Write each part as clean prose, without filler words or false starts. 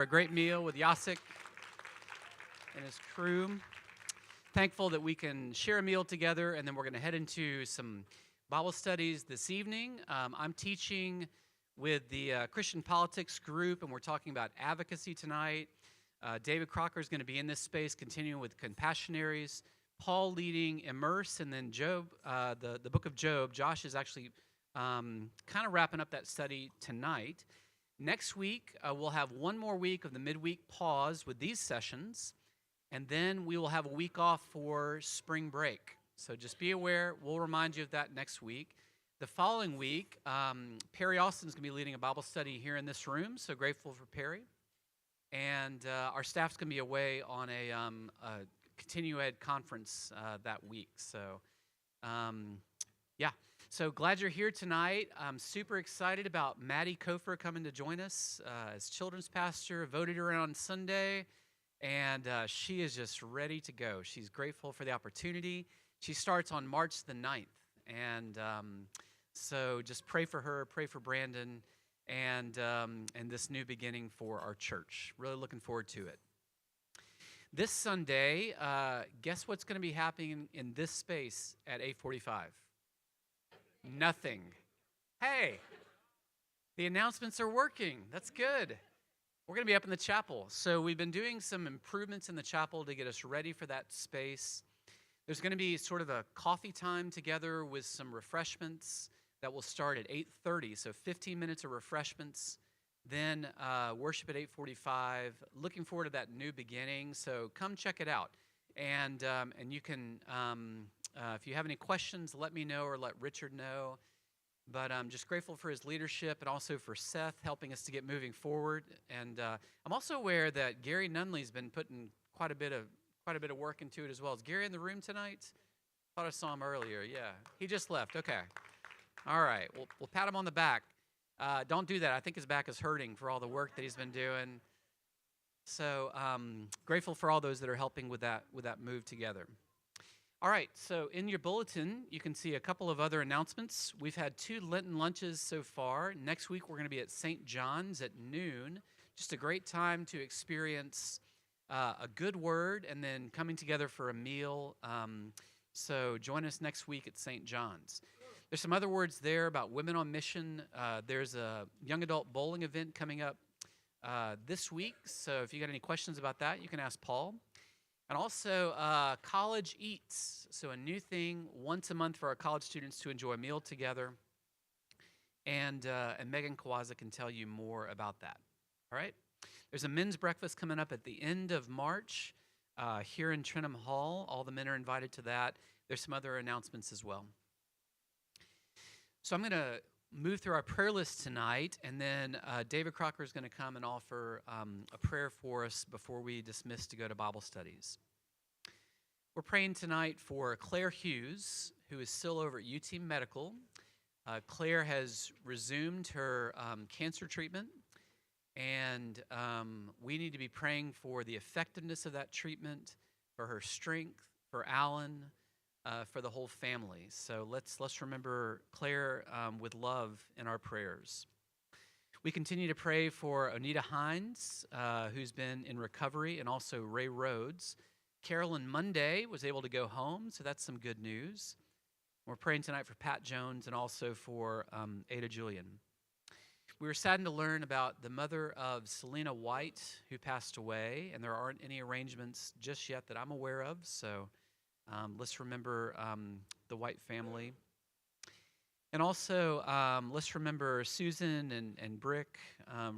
A great meal with Yasik and his crew. Thankful that we can share a meal together, and then we're going to head into some Bible studies this evening. I'm teaching with the Christian politics group, and we're talking about advocacy tonight. David Crocker is going to be in this space, continuing with Compassionaries. Paul leading Immerse, and then Job, the book of Job. Josh is actually kind of wrapping up that study tonight. Next week, we'll have one more week of the midweek pause with these sessions, and then we will have a week off for spring break. So just be aware, we'll remind you of that next week. The following week, Perry Austin is going to be leading a Bible study here in this room, so grateful for Perry. And our staff's going to be away on a Continue Ed conference that week. So, yeah. So glad you're here tonight. I'm super excited about Maddie Kofer coming to join us as children's pastor. Voted her on Sunday, and she is just ready to go. She's grateful for the opportunity. She starts on March the 9th, and so just pray for her, pray for Brandon, and this new beginning for our church. Really looking forward to it. This Sunday, guess what's going to be happening in this space at 8:45? Nothing. Hey, the announcements are working. That's good. We're going to be up in the chapel. So we've been doing some improvements in the chapel to get us ready for that space. There's going to be sort of a coffee time together with some refreshments that will start at 8:30. So 15 minutes of refreshments. Then worship at 8:45. Looking forward to that new beginning. So come check it out. And you can... if you have any questions, let me know or let Richard know. But I'm just grateful for his leadership and also for Seth helping us to get moving forward. And I'm also aware that Gary Nunley's been putting quite a bit of work into it as well. Is Gary in the room tonight? Thought I saw him earlier. Yeah, he just left. Okay. All right. We'll pat him on the back. Don't do that. I think his back is hurting for all the work that he's been doing. So grateful for all those that are helping with that move together. All right, so in your bulletin, you can see a couple of other announcements. We've had 2 Lenten lunches so far. Next week, we're going to be at St. John's at noon. Just a great time to experience a good word and then coming together for a meal. So join us next week at St. John's. There's some other words there about women on mission. There's a young adult bowling event coming up this week. So if you got any questions about that, you can ask Paul. And also College Eats, so a new thing once a month for our college students to enjoy a meal together. And Megan Kawaza can tell you more about that. All right? There's a men's breakfast coming up at the end of March here in Trentham Hall. All the men are invited to that. There's some other announcements as well. So I'm going to move through our prayer list tonight, and then David Crocker is going to come and offer a prayer for us before we dismiss to go to Bible studies. We're praying tonight for Claire Hughes, who is still over at UT Medical. Claire has resumed her cancer treatment, and we need to be praying for the effectiveness of that treatment, for her strength, for Alan, for the whole family. So let's remember Claire with love in our prayers. We continue to pray for Onita Hines, who's been in recovery, and also Ray Rhodes. Carolyn Monday was able to go home, so that's some good news. We're praying tonight for Pat Jones and also for Ada Julian. We were saddened to learn about the mother of Selena White, who passed away, and there aren't any arrangements just yet that I'm aware of, so let's remember the White family. And also, let's remember Susan and Brick,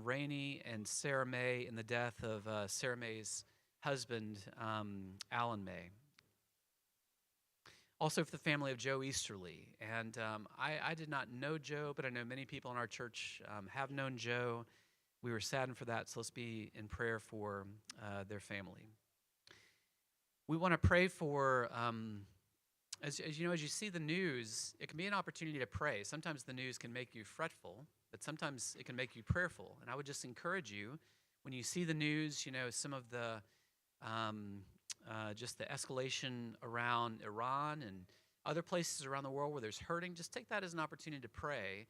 Rainey, and Sarah May in the death of Sarah May's husband, Alan May. Also for the family of Joe Easterly. And I did not know Joe, but I know many people in our church have known Joe. We were saddened for that, so let's be in prayer for their family. We want to pray for, as you know, as you see the news, it can be an opportunity to pray. Sometimes the news can make you fretful, but sometimes it can make you prayerful. And I would just encourage you, when you see the news, you know, some of the, just the escalation around Iran and other places around the world where there's hurting, just take that as an opportunity to pray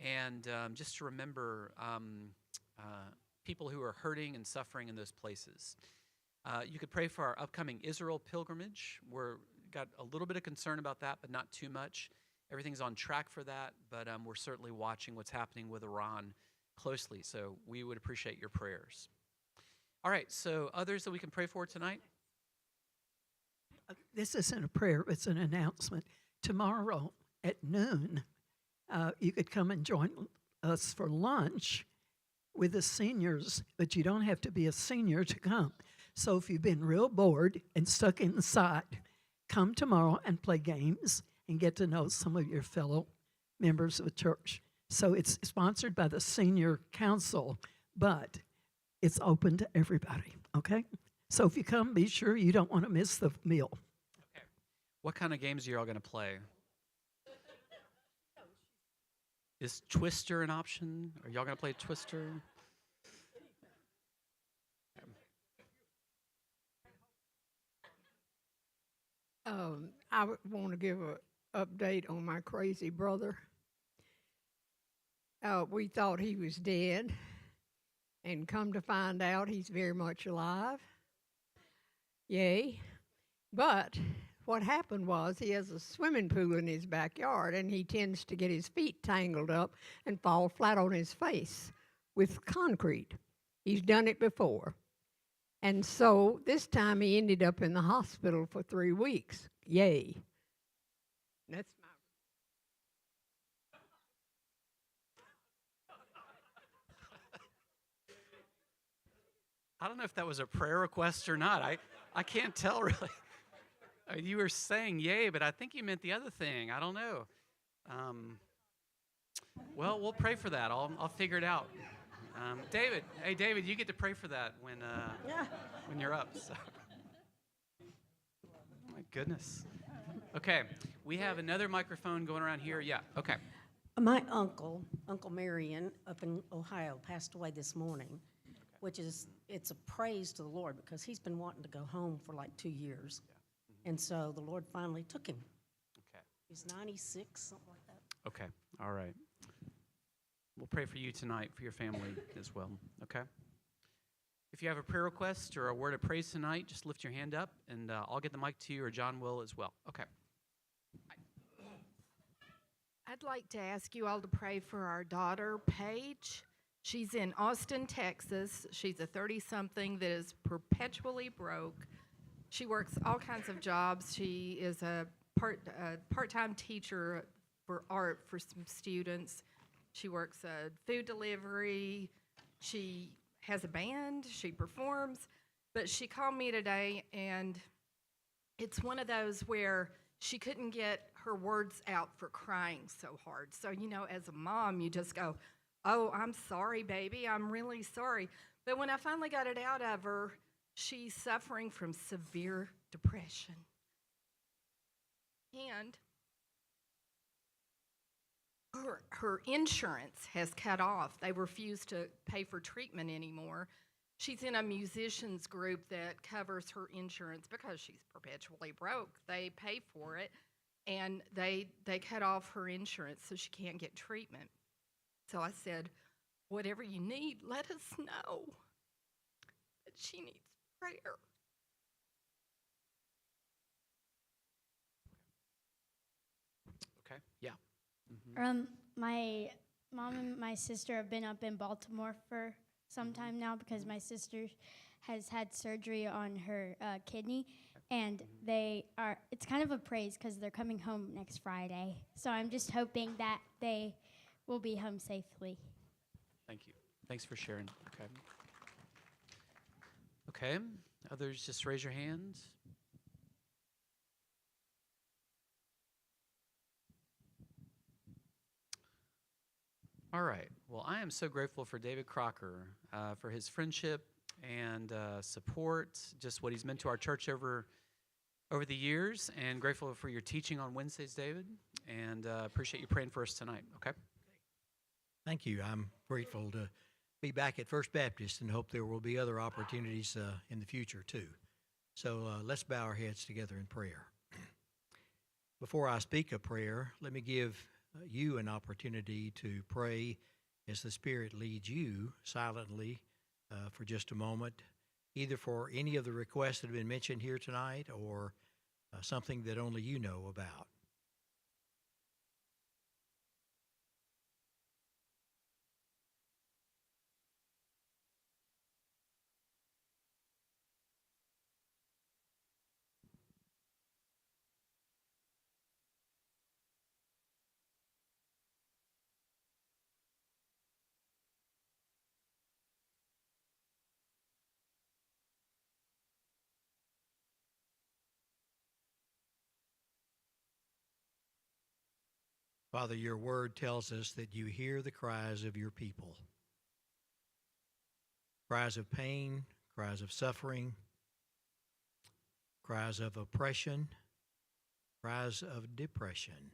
and just to remember people who are hurting and suffering in those places. You could pray for our upcoming Israel pilgrimage. We're got a little bit of concern about that, but not too much. Everything's on track for that, but we're certainly watching what's happening with Iran closely, so we would appreciate your prayers. All right, so others that we can pray for tonight? This isn't a prayer, it's an announcement. Tomorrow at noon, you could come and join us for lunch with the seniors, but you don't have to be a senior to come. So if you've been real bored and stuck inside, come tomorrow and play games and get to know some of your fellow members of the church. So it's sponsored by the Senior Council, but it's open to everybody, okay? So if you come, be sure you don't want to miss the meal. Okay. What kind of games are you all going to play? Is Twister an option? Are y'all going to play Twister? I want to give an update on my crazy brother. We thought he was dead, and come to find out he's very much alive. Yay. But what happened was he has a swimming pool in his backyard, and he tends to get his feet tangled up and fall flat on his face with concrete. He's done it before. And so this time he ended up in the hospital for 3 weeks. Yay. That's my. I don't know if that was a prayer request or not. I can't tell really. You were saying yay, but I think you meant the other thing. I don't know. Well, we'll pray for that. I'll figure it out. David, hey David, you get to pray for that when you're up. So. Oh my goodness. Okay, we have another microphone going around here. Yeah. Okay. My uncle, Uncle Marion, up in Ohio, passed away this morning, which it's a praise to the Lord because he's been wanting to go home for like 2 years. Yeah. Mm-hmm. And so the Lord finally took him. Okay. He's 96, something like that. Okay. All right. We'll pray for you tonight, for your family as well. Okay? If you have a prayer request or a word of praise tonight, just lift your hand up, and I'll get the mic to you, or John will as well. Okay. I'd like to ask you all to pray for our daughter, Paige. She's in Austin, Texas. She's a 30-something that is perpetually broke. She works all kinds of jobs. She is a part-time teacher for art for some students. She works food delivery. She has a band. She performs. But she called me today, and it's one of those where she couldn't get her words out for crying so hard. So, as a mom, you just go, oh, I'm sorry, baby. I'm really sorry. But when I finally got it out of her, she's suffering from severe depression. And her insurance has cut off. They refuse to pay for treatment anymore. She's in a musicians group that covers her insurance because she's perpetually broke. They pay for it, and they cut off her insurance so she can't get treatment. So I said, whatever you need, let us know. But she needs prayer. Okay. Yeah. Mm-hmm. My mom and my sister have been up in Baltimore for some time now because my sister has had surgery on her kidney, and it's kind of a praise because they're coming home next Friday. So I'm just hoping that they will be home safely. Thank you. Thanks for sharing. Okay. Okay. Others, just raise your hand. All right. Well, I am so grateful for David Crocker, for his friendship and support, just what he's meant to our church over the years, and grateful for your teaching on Wednesdays, David, and appreciate you praying for us tonight. Okay? Thank you. I'm grateful to be back at First Baptist and hope there will be other opportunities in the future, too. So let's bow our heads together in prayer. Before I speak a prayer, let me give you an opportunity to pray as the Spirit leads you silently for just a moment, either for any of the requests that have been mentioned here tonight or something that only you know about. Father, your word tells us that you hear the cries of your people. Cries of pain, cries of suffering, cries of oppression, cries of depression.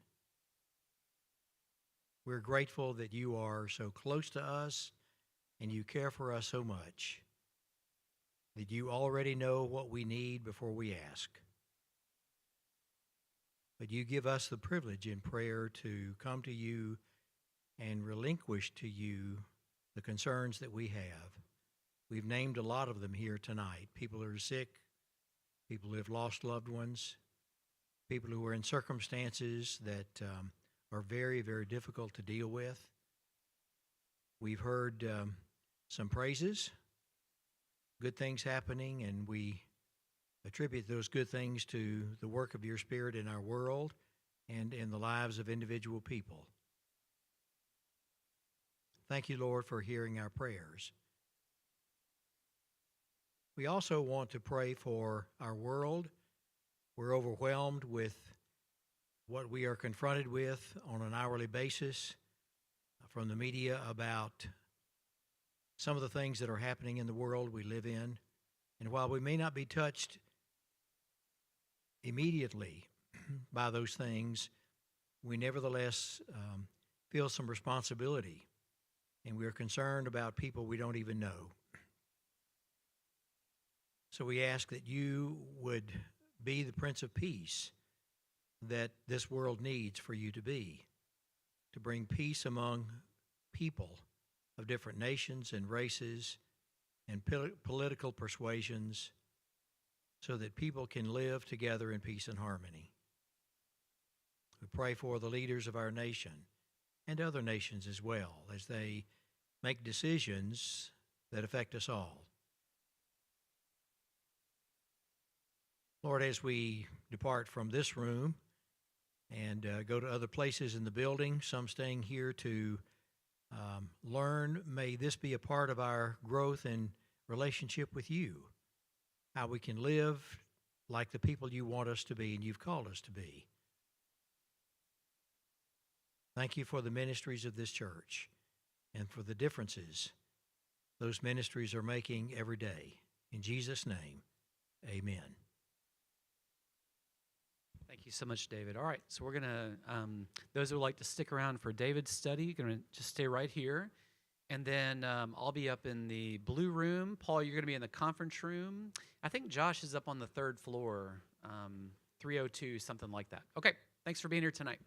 We're grateful that you are so close to us and you care for us so much, that you already know what we need before we ask. But you give us the privilege in prayer to come to you and relinquish to you the concerns that we have. We've named a lot of them here tonight. People who are sick, people who have lost loved ones, people who are in circumstances that are very, very difficult to deal with. We've heard some praises, good things happening, and we attribute those good things to the work of your Spirit in our world and in the lives of individual people. Thank you, Lord, for hearing our prayers. We also want to pray for our world. We're overwhelmed with what we are confronted with on an hourly basis from the media about some of the things that are happening in the world we live in. And while we may not be touched immediately by those things, we nevertheless feel some responsibility, and we are concerned about people we don't even know. So we ask that you would be the Prince of Peace that this world needs for you to be, to bring peace among people of different nations and races and political persuasions, so that people can live together in peace and harmony. We pray for the leaders of our nation and other nations as well as they make decisions that affect us all. Lord, as we depart from this room and go to other places in the building, some staying here to learn, may this be a part of our growth and relationship with you, how we can live like the people you want us to be and you've called us to be. Thank you for the ministries of this church and for the differences those ministries are making every day. In Jesus' name, amen. Thank you so much, David. All right, so we're going to, those who would like to stick around for David's study, you're going to just stay right here. And then I'll be up in the blue room. Paul, you're going to be in the conference room. I think Josh is up on the third floor, 302, something like that. Okay, thanks for being here tonight.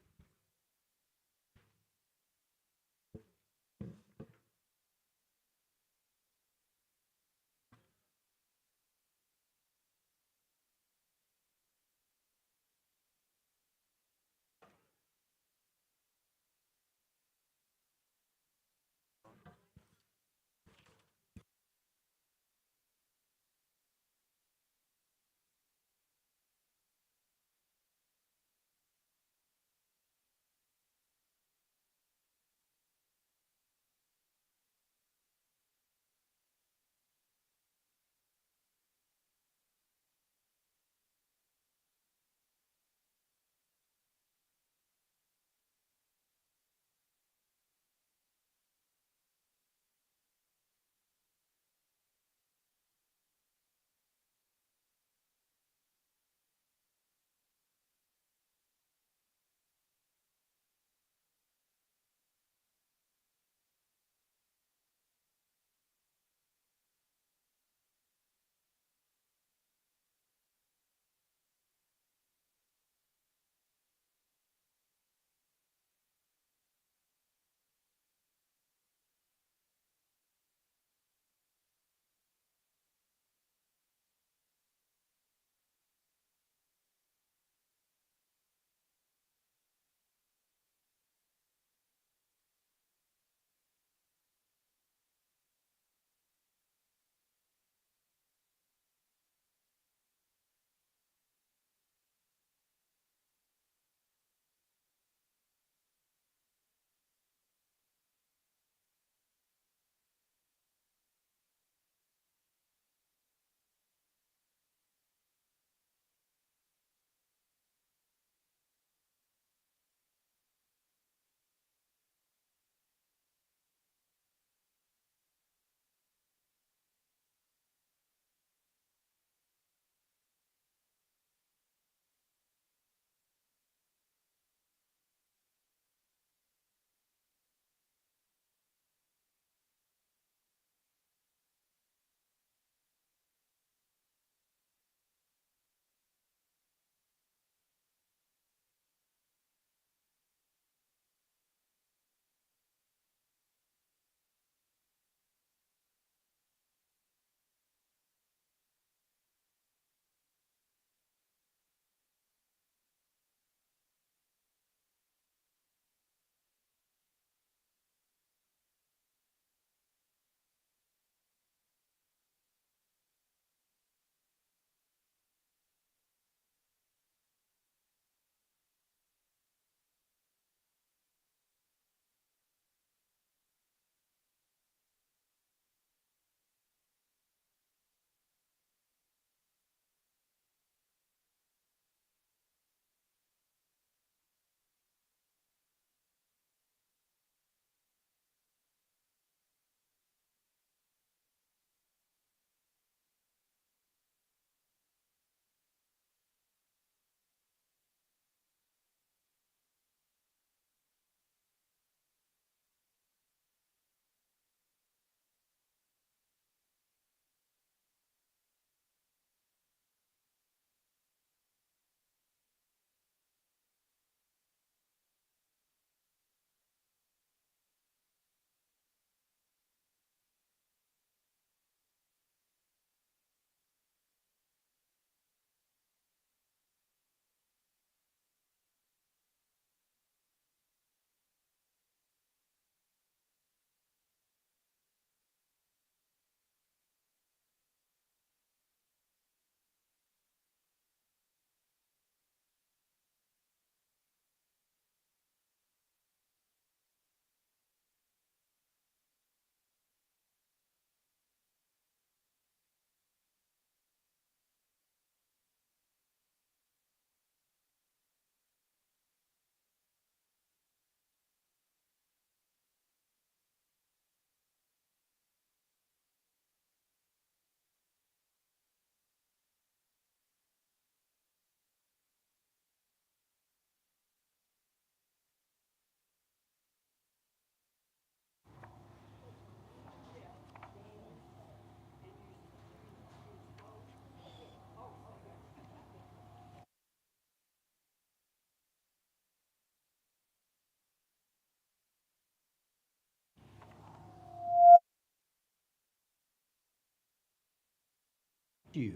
you.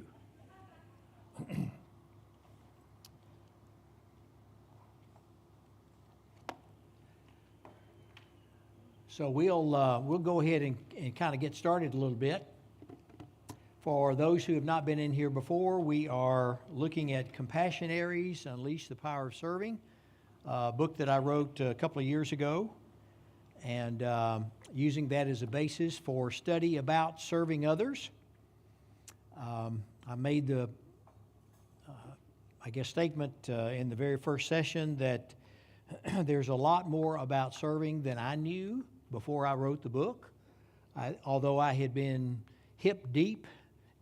So we'll go ahead and kind of get started a little bit. For those who have not been in here before, we are looking at Compassionaries, Unleash the Power of Serving, a book that I wrote a couple of years ago, and using that as a basis for study about serving others. I made the, statement in the very first session that there's a lot more about serving than I knew before I wrote the book. Although I had been hip deep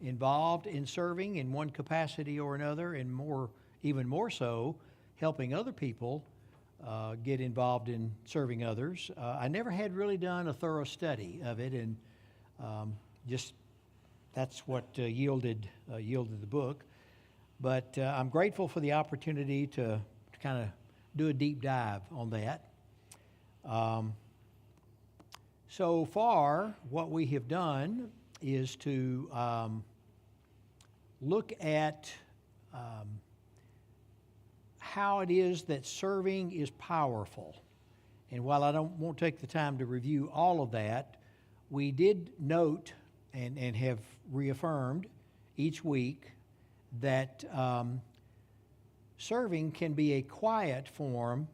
involved in serving in one capacity or another, and even more so, helping other people get involved in serving others. I never had really done a thorough study of it, and that's what yielded the book. But I'm grateful for the opportunity to kind of do a deep dive on that. So far, what we have done is to look at how it is that serving is powerful. And while I won't take the time to review all of that, we did note and have reaffirmed each week that serving can be a quiet form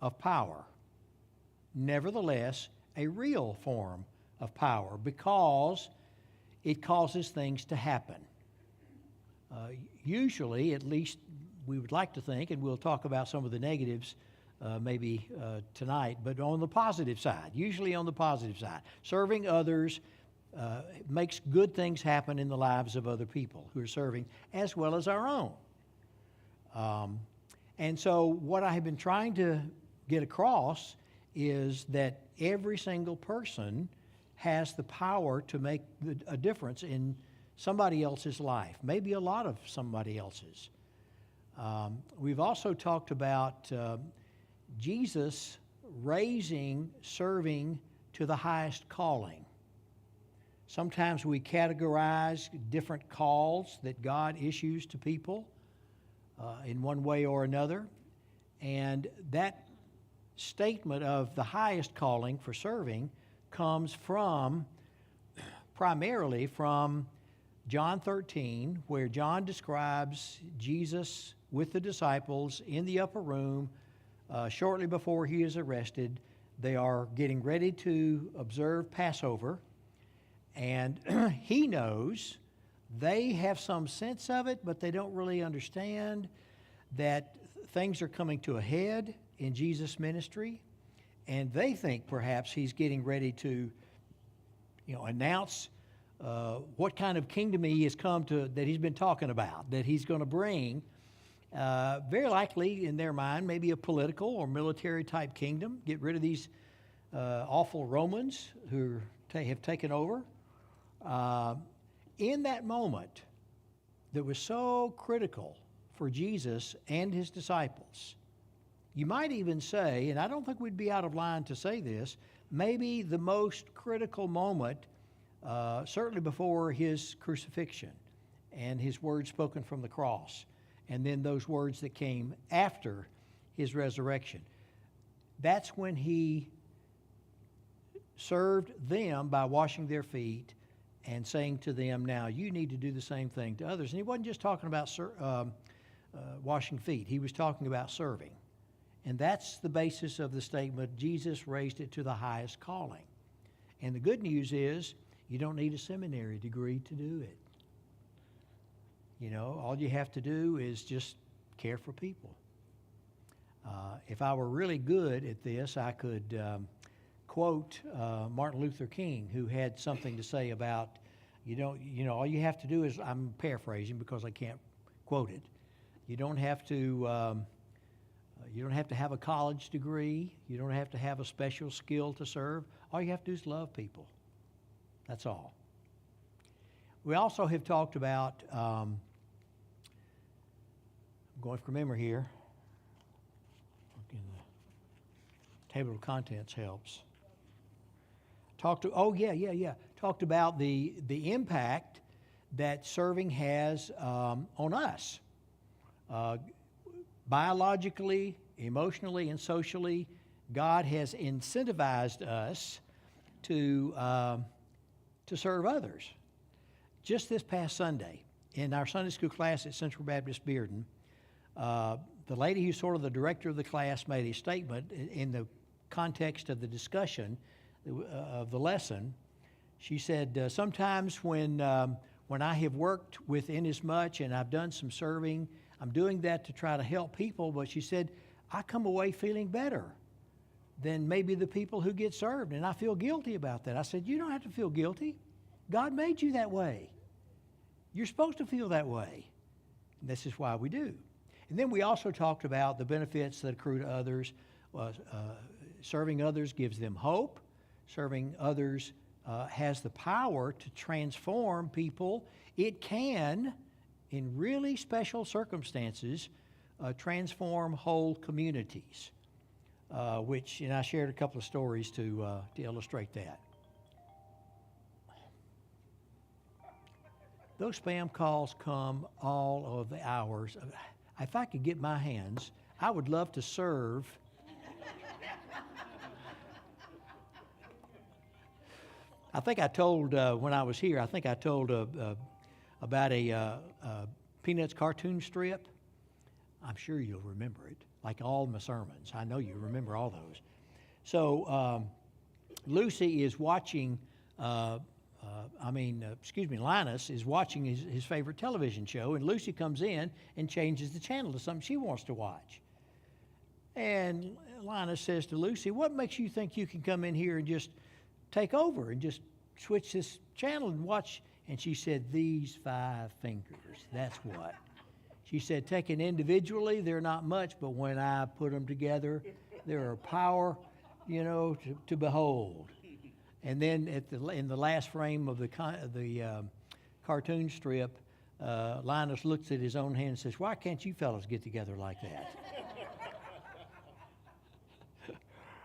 of power. Nevertheless, a real form of power, because it causes things to happen. Usually, at least we would like to think, and we'll talk about some of the negatives maybe tonight, but on the positive side, usually on the positive side, serving others makes good things happen in the lives of other people who are serving, as well as our own. And so what I have been trying to get across is that every single person has the power to make a difference in somebody else's life, maybe a lot of somebody else's. We've also talked about Jesus raising serving to the highest calling. Sometimes we categorize different calls that God issues to people in one way or another, and that statement of the highest calling for serving comes primarily from John 13, where John describes Jesus with the disciples in the upper room shortly before he is arrested. They are getting ready to observe Passover, and he knows, they have some sense of it, but they don't really understand that things are coming to a head in Jesus' ministry, and they think perhaps he's getting ready to, announce what kind of kingdom he has come to, that he's been talking about, that he's going to bring. Very likely, in their mind, maybe a political or military type kingdom. Get rid of these awful Romans who have taken over. In that moment that was so critical for Jesus and his disciples, you might even say, and I don't think we'd be out of line to say this, maybe the most critical moment, certainly before his crucifixion and his words spoken from the cross, and then those words that came after his resurrection. That's when he served them by washing their feet and saying to them, now you need to do the same thing to others. And he wasn't just talking about washing feet. He was talking about serving. And that's the basis of the statement, Jesus raised it to the highest calling. And the good news is, you don't need a seminary degree to do it. All you have to do is just care for people. If I were really good at this, I could quote Martin Luther King, who had something to say about, all you have to do is, I'm paraphrasing because I can't quote it. You don't have to have a college degree. You don't have to have a special skill to serve. All you have to do is love people. That's all. We also have talked about, I'm going from memory here. The table of contents helps. Talked about the impact that serving has on us. Biologically, emotionally, and socially, God has incentivized us to serve others. Just this past Sunday, in our Sunday school class at Central Baptist Bearden, the lady who's sort of the director of the class made a statement in the context of the discussion of the lesson. She said, sometimes when I have worked with Inasmuch and I've done some serving, I'm doing that to try to help people, but she said, I come away feeling better than maybe the people who get served, and I feel guilty about that. I said, you don't have to feel guilty. God made you that way. You're supposed to feel that way. And this is why we do. And then we also talked about the benefits that accrue to others. Serving others gives them hope. Serving others has the power to transform people. It can, in really special circumstances, transform whole communities, and I shared a couple of stories to illustrate that. Those spam calls come all of the hours. If I could get my hands, I would love to serve. I think I told, when I was here, about a Peanuts cartoon strip. I'm sure you'll remember it, like all my sermons. I know you remember all those. So Lucy is watching, Linus is watching his favorite television show, and Lucy comes in and changes the channel to something she wants to watch. And Linus says to Lucy, what makes you think you can come in here and just take over and just switch this channel and watch? And she said, these 5 fingers, that's what. She said, taken individually, they're not much, but when I put them together, they're a power, to behold. And then in the last frame of the cartoon strip, Linus looks at his own hand and says, why can't you fellas get together like that?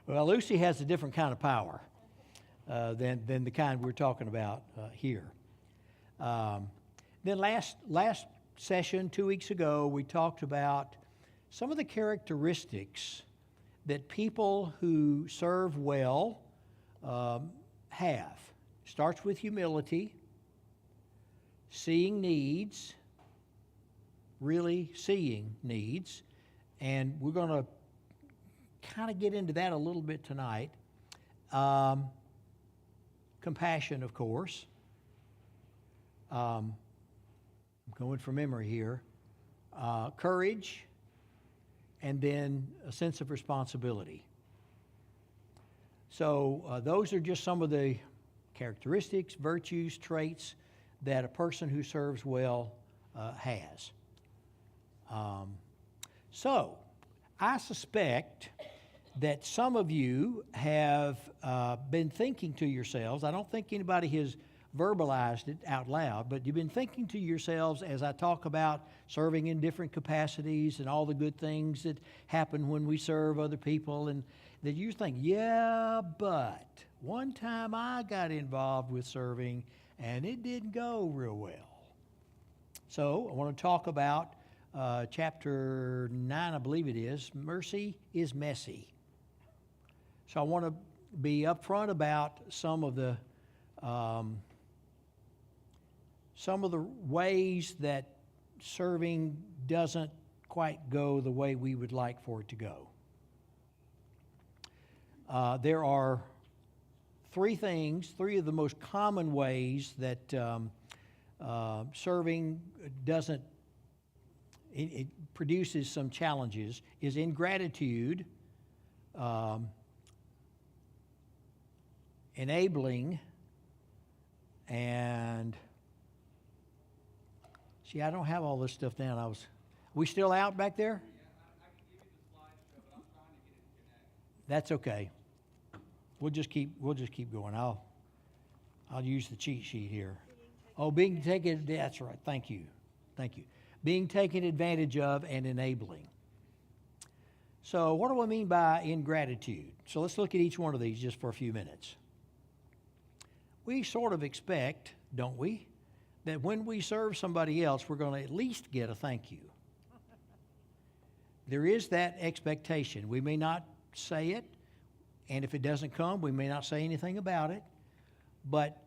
Well, Lucy has a different kind of power than the kind we're talking about here. Then last session, 2 weeks ago, we talked about some of the characteristics that people who serve well have. Starts with humility, seeing needs, really seeing needs, and we're going to kind of get into that a little bit tonight. Compassion, of course. I'm going from memory here. Courage, and then a sense of responsibility. So those are just some of the characteristics, virtues, traits that a person who serves well has. So I suspect that some of you have been thinking to yourselves, I don't think anybody has verbalized it out loud, but you've been thinking to yourselves as I talk about serving in different capacities and all the good things that happen when we serve other people, and that you think, yeah, but one time I got involved with serving and it didn't go real well. So I want to talk about chapter 9, I believe it is, Mercy is Messy. So I want to be upfront about some of the ways that serving doesn't quite go the way we would like for it to go. There are three of the most common ways that serving doesn't, it produces some challenges, is ingratitude, enabling, and see, I don't have all this stuff down. We still out back there? That's okay. We'll just keep going. I'll use the cheat sheet here. Oh, being taken, that's right. Thank you. Being taken advantage of and enabling. So what do I mean by ingratitude? So let's look at each one of these just for a few minutes. We sort of expect, don't we, that when we serve somebody else, we're going to at least get a thank you. There is that expectation. We may not say it, and if it doesn't come, we may not say anything about it, but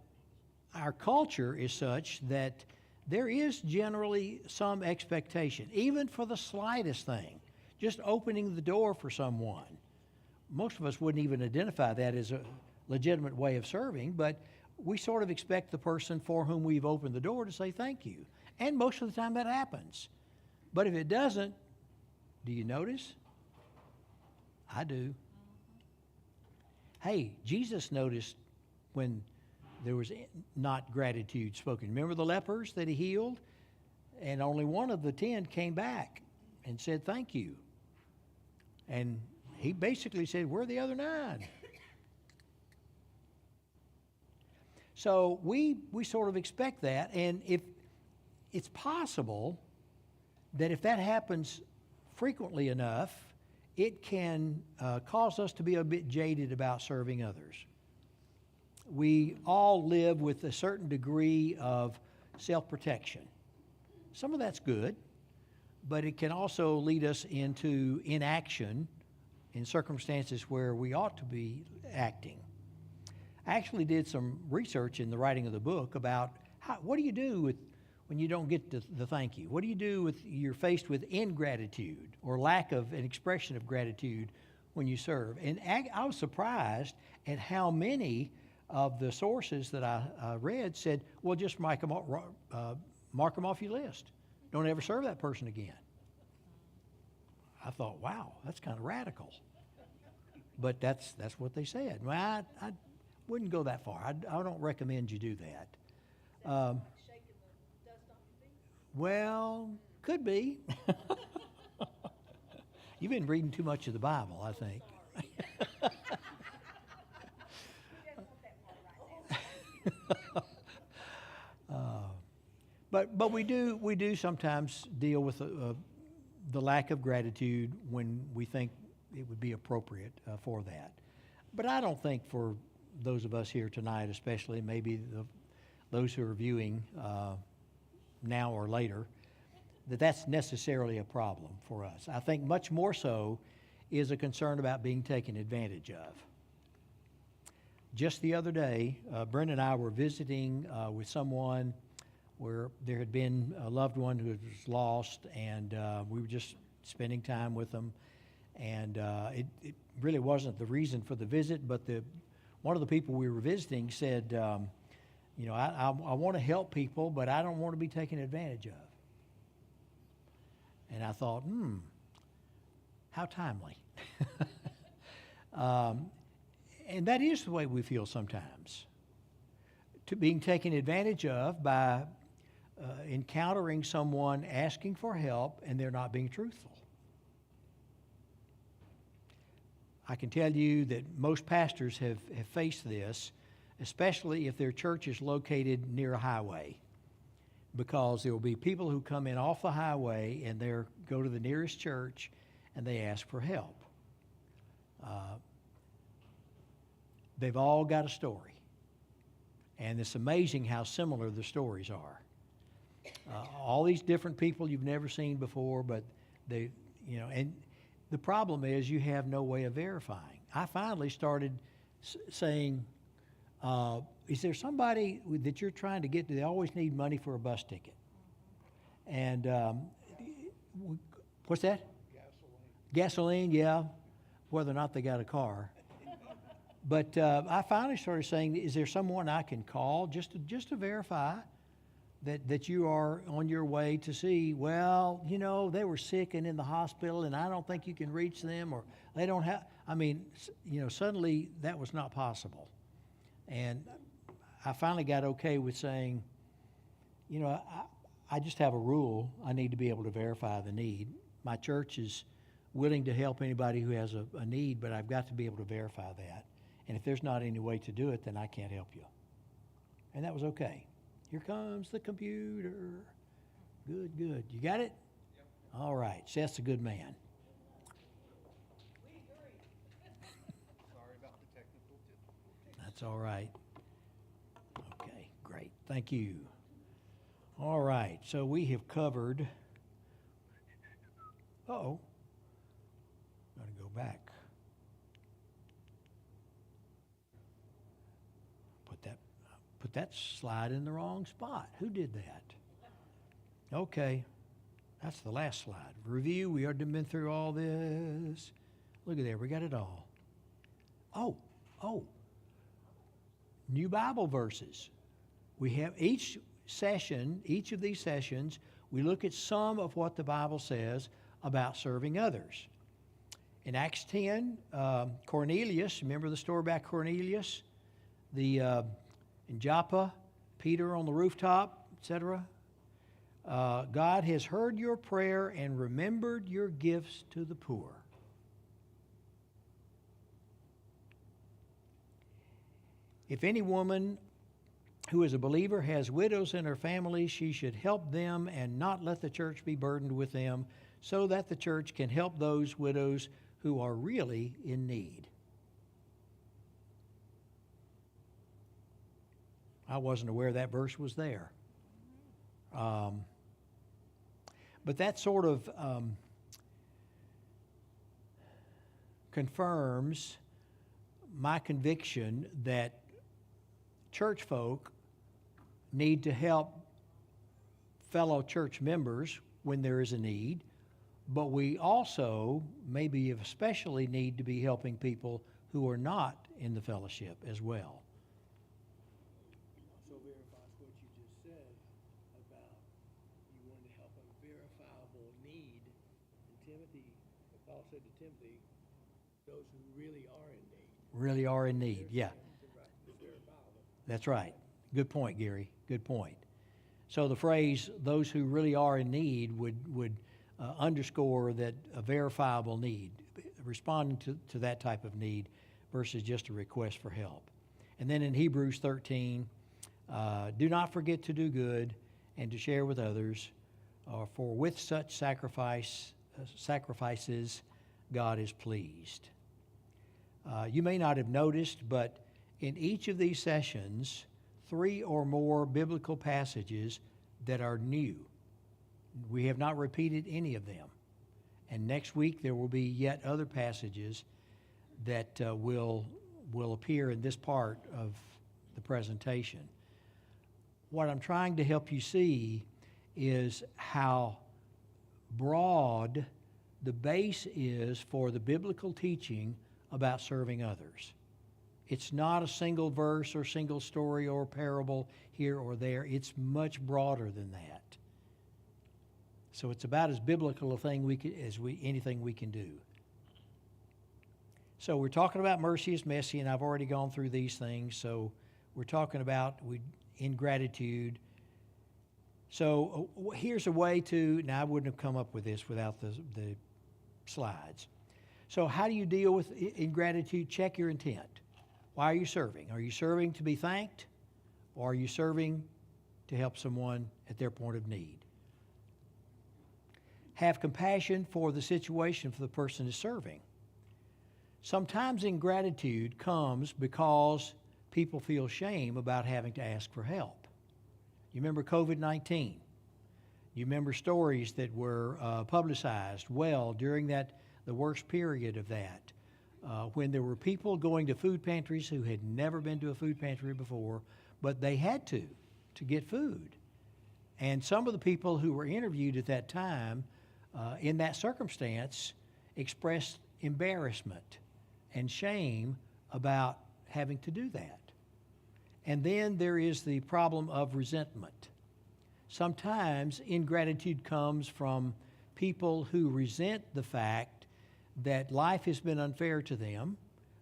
our culture is such that there is generally some expectation, even for the slightest thing, just opening the door for someone. Most of us wouldn't even identify that as a legitimate way of serving, but we sort of expect the person for whom we've opened the door to say thank you. And most of the time that happens. But if it doesn't, do you notice? I do. Hey, Jesus noticed when there was not gratitude spoken. Remember the lepers that he healed? And only one of the 10 came back and said thank you. And he basically said, where are the other 9? So we sort of expect that, and if it's possible that if that happens frequently enough, it can cause us to be a bit jaded about serving others. We all live with a certain degree of self-protection. Some of that's good, but it can also lead us into inaction in circumstances where we ought to be acting. I actually did some research in the writing of the book about what do you do when you don't get the thank you? What do you do if you're faced with ingratitude or lack of an expression of gratitude when you serve? And I was surprised at how many of the sources that I read said, well, just mark them off your list. Don't ever serve that person again. I thought, wow, that's kind of radical. But that's what they said. Well, I wouldn't go that far. I don't recommend you do that. Well, could be. You've been reading too much of the Bible, I think. But we do sometimes deal with the lack of gratitude when we think it would be appropriate for that. But I don't think for those of us here tonight, especially maybe those who are viewing now or later, that's necessarily a problem for us. I think much more so is a concern about being taken advantage of. Just the other day, Brenda and I were visiting with someone where there had been a loved one who was lost, and we were just spending time with them. And it really wasn't the reason for the visit, but one of the people we were visiting said, I want to help people, but I don't want to be taken advantage of. And I thought, how timely. And that is the way we feel sometimes. To being taken advantage of by encountering someone asking for help and they're not being truthful. I can tell you that most pastors have faced this, especially if their church is located near a highway, because there will be people who come in off the highway and they go to the nearest church and they ask for help. They've all got a story, and it's amazing how similar the stories are. All these different people you've never seen before, but and the problem is you have no way of verifying. I finally started saying, is there somebody that you're trying to get to? They always need money for a bus ticket. And what's that? Gasoline, yeah, whether or not they got a car. But I finally started saying, is there someone I can call just to verify that you are on your way to see, well, they were sick and in the hospital and I don't think you can reach them, or they don't have, suddenly that was not possible. And I finally got okay with saying, I just have a rule. I need to be able to verify the need. My church is willing to help anybody who has a need, but I've got to be able to verify that. And if there's not any way to do it, then I can't help you. And that was okay. Here comes the computer. Good. You got it? Yep. All right. Seth's a good man. We agree. Sorry about the technical difficulties. That's all right. Okay, great. Thank you. All right, so we have covered. Uh-oh. Got to go back. Put that slide in the wrong spot. Who did that? Okay, that's the last slide. Review, we already been through all this. Look at there, we got it all. Oh, new Bible verses. We have each of these sessions, we look at some of what the Bible says about serving others. In Acts 10, Cornelius, remember the story about Cornelius? In Joppa, Peter on the rooftop, etc. God has heard your prayer and remembered your gifts to the poor. If any woman who is a believer has widows in her family, she should help them and not let the church be burdened with them, so that the church can help those widows who are really in need. I wasn't aware that verse was there. But that sort of confirms my conviction that church folk need to help fellow church members when there is a need, but we also maybe especially need to be helping people who are not in the fellowship as well. Also verifies what you just said about you wanting to help a verifiable need. And Paul said to Timothy, those who really are in need. Really are in need, yeah. That's right. Good point, Gary. Good point. So the phrase, those who really are in need, would underscore that a verifiable need, responding to that type of need versus just a request for help. And then in Hebrews 13, do not forget to do good and to share with others, for with such sacrifices God is pleased. You may not have noticed, but in each of these sessions, 3 or more biblical passages that are new. We have not repeated any of them. And next week there will be yet other passages that will appear in this part of the presentation. What I'm trying to help you see is how broad the base is for the biblical teaching about serving others. It's not a single verse or single story or parable here or there. It's much broader than that. So it's about as biblical a thing anything we can do. So we're talking about mercy is messy, and I've already gone through these things. So we're talking about ingratitude. So here's a way to, now I wouldn't have come up with this without the slides. So how do you deal with ingratitude? Check your intent. Why are you serving? Are you serving to be thanked, or are you serving to help someone at their point of need? Have compassion for the situation for the person is serving. Sometimes ingratitude comes because people feel shame about having to ask for help. You remember COVID-19. You remember stories that were publicized well during the worst period of that. When there were people going to food pantries who had never been to a food pantry before, but they had to get food. And some of the people who were interviewed at that time in that circumstance expressed embarrassment and shame about having to do that. And then there is the problem of resentment. Sometimes ingratitude comes from people who resent the fact that life has been unfair to them.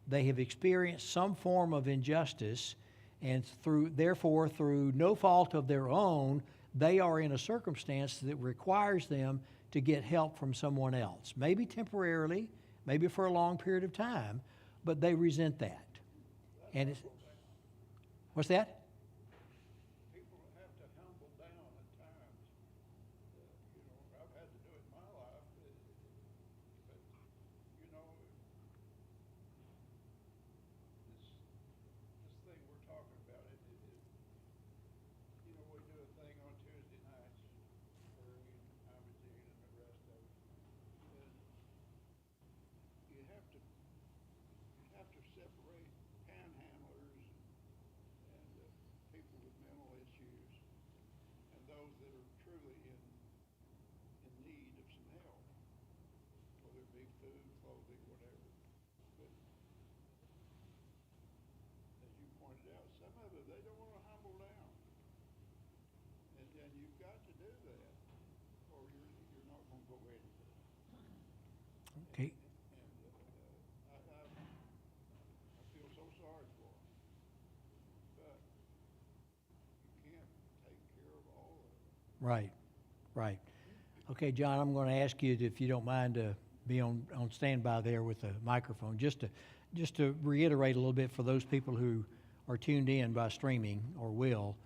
They have experienced some form of injustice, and therefore, through no fault of their own, they are in a circumstance that requires them to get help from someone else. Maybe temporarily, maybe for a long period of time, but they resent that. And what's that? People have to humble down at times. I've had to do it in my life. But, this thing we're talking about, we do a thing on Tuesday food, clothing, whatever. But as you pointed out, some of it, they don't want to humble down. And you've got to do that, or you're not going to go anywhere. Okay. I feel so sorry for them. But you can't take care of all of it. Right, right. Okay, John, I'm going to ask you, if you don't mind, to be on standby there with the microphone, just to reiterate a little bit for those people who are tuned in by streaming or will.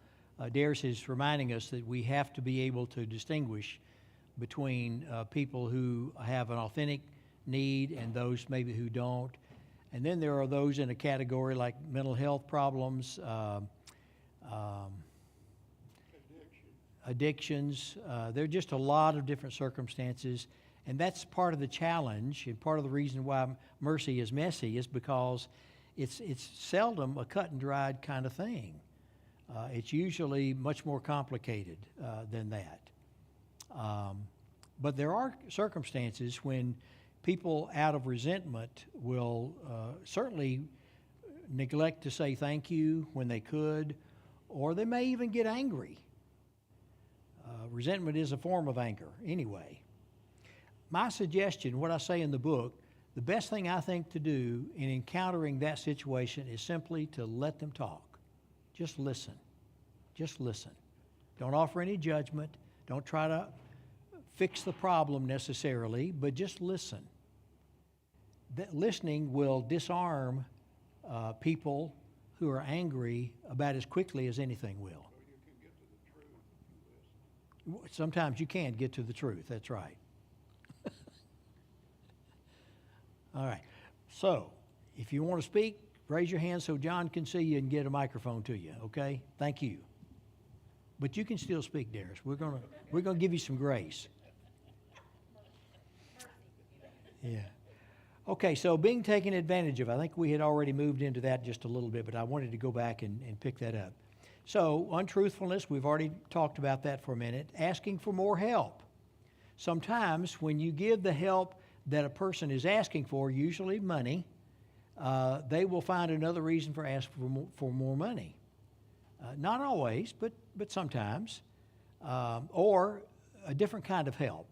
Darius is reminding us that we have to be able to distinguish between people who have an authentic need and those maybe who don't. And then there are those in a category like mental health problems, addictions. There are just a lot of different circumstances, and that's part of the challenge, and part of the reason why mercy is messy is because it's seldom a cut and dried kind of thing. It's usually much more complicated than that. But there are circumstances when people out of resentment will certainly neglect to say thank you when they could, or they may even get angry. Resentment is a form of anger anyway. My suggestion, what I say in the book, the best thing I think to do in encountering that situation is simply to let them talk. Just listen. Just listen. Don't offer any judgment. Don't try to fix the problem necessarily, but just listen. That listening will disarm people who are angry about as quickly as anything will. Sometimes you can get to the truth. That's right. All right. So, if you want to speak, raise your hand so John can see you and get a microphone to you. Okay? Thank you. But you can still speak, Darius. We're gonna give you some grace. Yeah. Okay. So, being taken advantage of. I think we had already moved into that just a little bit, but I wanted to go back and pick that up. So, untruthfulness, we've already talked about that for a minute. Asking for more help. Sometimes when you give the help that a person is asking for, usually money, they will find another reason for asking for more money. Not always, but sometimes. Or a different kind of help,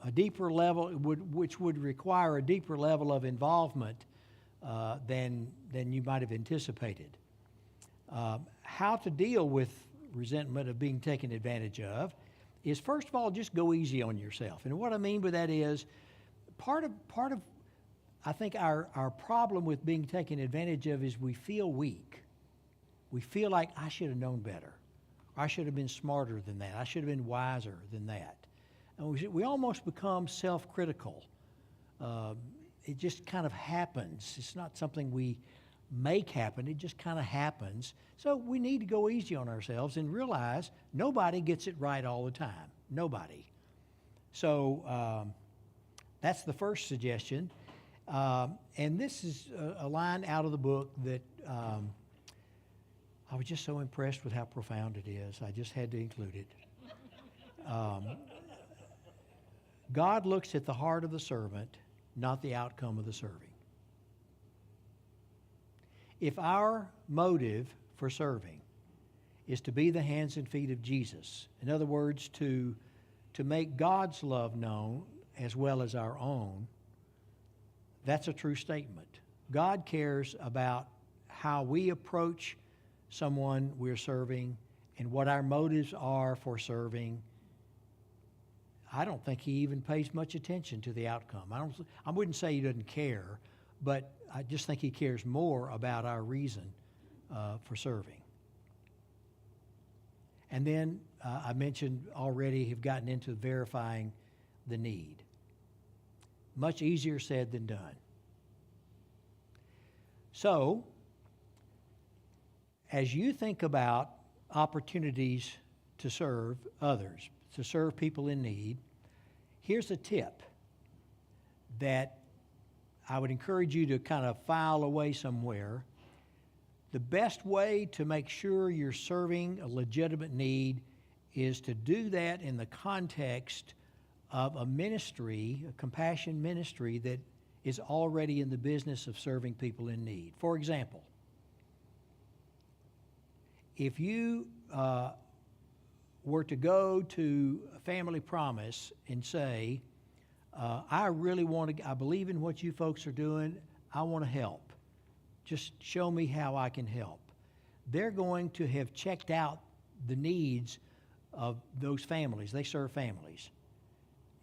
a deeper level, which would require a deeper level of involvement than you might have anticipated. How to deal with resentment of being taken advantage of is, first of all, just go easy on yourself. And what I mean by that is, part of I think our problem with being taken advantage of is we feel weak. We feel like I should have known better. I should have been smarter than that. I should have been wiser than that. And we almost become self-critical. It just kind of happens. It's not something we make happen. It just kind of happens. So we need to go easy on ourselves and realize nobody gets it right all the time. Nobody. So that's the first suggestion. And this is a line out of the book that I was just so impressed with how profound it is. I just had to include it. God looks at the heart of the servant, not the outcome of the serving. If our motive for serving is to be the hands and feet of Jesus, in other words, to make God's love known as well as our own, that's a true statement. God cares about how we approach someone we're serving and what our motives are for serving. I don't think he even pays much attention to the outcome. I wouldn't say he doesn't care, but I just think he cares more about our reason for serving. And then I mentioned already, have gotten into verifying the need. Much easier said than done. So, as you think about opportunities to serve others, to serve people in need, here's a tip that I would encourage you to kind of file away somewhere. The best way to make sure you're serving a legitimate need is to do that in the context of a ministry, a compassion ministry that is already in the business of serving people in need. For example, if you were to go to Family Promise and say, I really want to, I believe in what you folks are doing, I want to help. Just show me how I can help. They're going to have checked out the needs of those families. They serve families.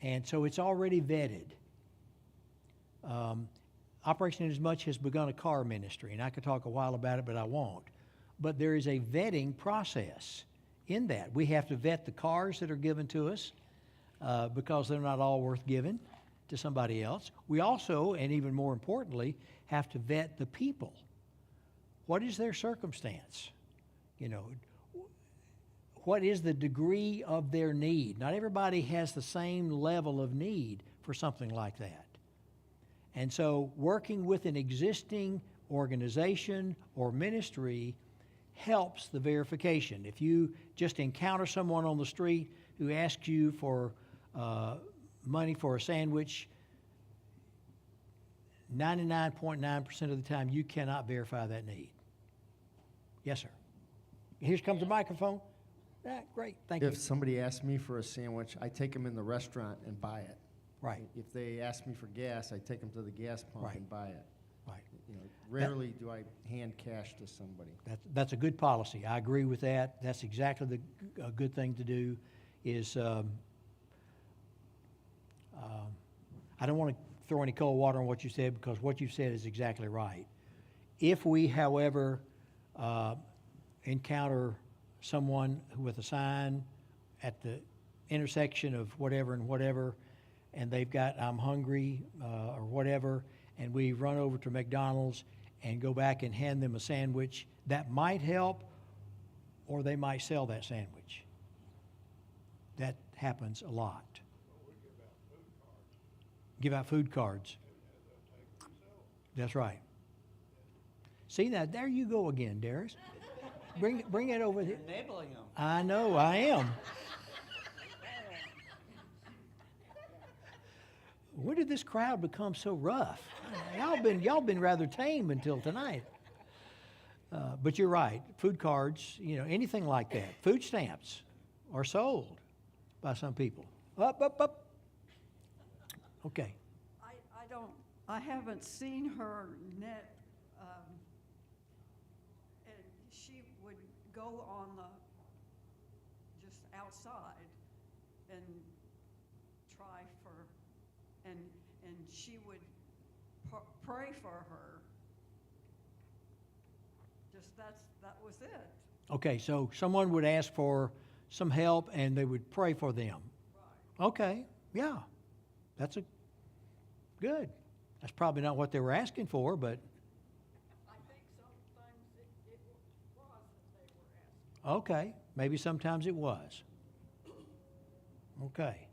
And so it's already vetted. Operation As Much has begun a car ministry, and I could talk a while about it, but I won't. But there is a vetting process in that. We have to vet the cars that are given to us because they're not all worth giving to somebody else. We also, and even more importantly, have to vet the people. What is their circumstance? You know, what is the degree of their need? Not everybody has the same level of need for something like that. And so working with an existing organization or ministry helps the verification. If you just encounter someone on the street who asks you for money for a sandwich, 99.9% of the time you cannot verify that need. Yes, sir. Here comes the microphone. Great, thank you. If somebody asks me for a sandwich, I take them in the restaurant and buy it. Right. If they ask me for gas, I take them to the gas pump Right. and buy it. Right. You know, rarely do I hand cash to somebody. That's a good policy. I agree with that. That's exactly a good thing to do. Is I don't want to throw any cold water on what you said, because what you said is exactly right. If we, however, encounter someone with a sign at the intersection of whatever and whatever, and they've got "I'm hungry" or whatever, and we run over to McDonald's and go back and hand them a sandwich, that might help, or they might sell that sandwich. That happens a lot. Give out food cards. That's right. See, now there you go again, Darius. Bring it over here. Enabling them. I know, I am. When did this crowd become so rough? Y'all been rather tame until tonight. But you're right. Food cards, you know, anything like that. Food stamps are sold by some people. Up. Okay. I haven't seen her net, and she would go on just outside and try for, and she would pray for her. Just that was it. Okay, so someone would ask for some help and they would pray for them. Right. Okay, yeah. That's good. That's probably not what they were asking for, but I think sometimes it was that they were asking. okay. Maybe sometimes it was. Okay.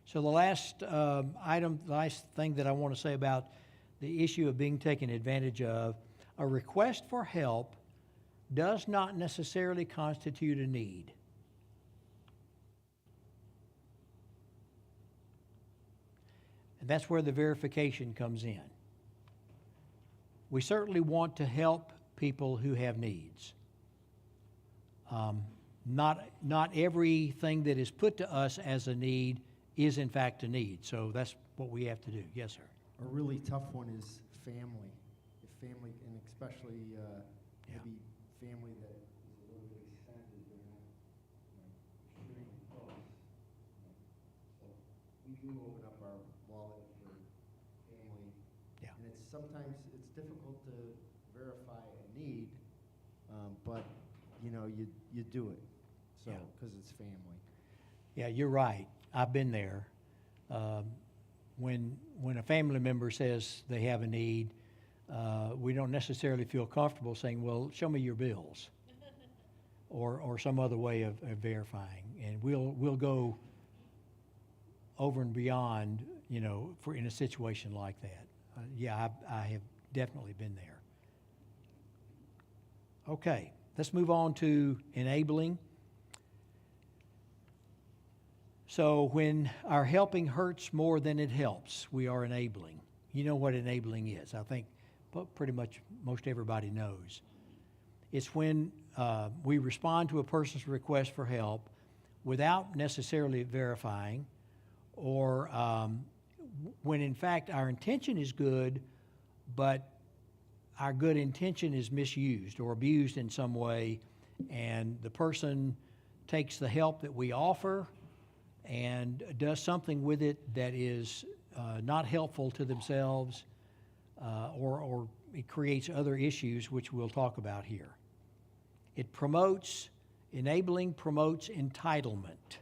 So the last last thing that I want to say about the issue of being taken advantage of, a request for help does not necessarily constitute a need. And that's where the verification comes in. We certainly want to help people who have needs. Not everything that is put to us as a need is in fact a need. So that's what we have to do. Yes, sir. A really tough one is family. If family, and especially maybe family that is a little bit extended, they're not extremely close. So we do open up our wallet for family. Yeah. And sometimes it's difficult to verify a need, but you know, you do it. So, because it's family. Yeah, you're right. I've been there. When a family member says they have a need, we don't necessarily feel comfortable saying, well, show me your bills, or some other way of verifying. And we'll go over and beyond, you know, for in a situation like that. I have definitely been there. Okay, let's move on to enabling. So when our helping hurts more than it helps, we are enabling. You know what enabling is. I think pretty much most everybody knows. It's when we respond to a person's request for help without necessarily verifying, or when in fact our intention is good, but our good intention is misused or abused in some way, and the person takes the help that we offer and does something with it that is not helpful to themselves, or it creates other issues which we'll talk about here. Enabling promotes entitlement.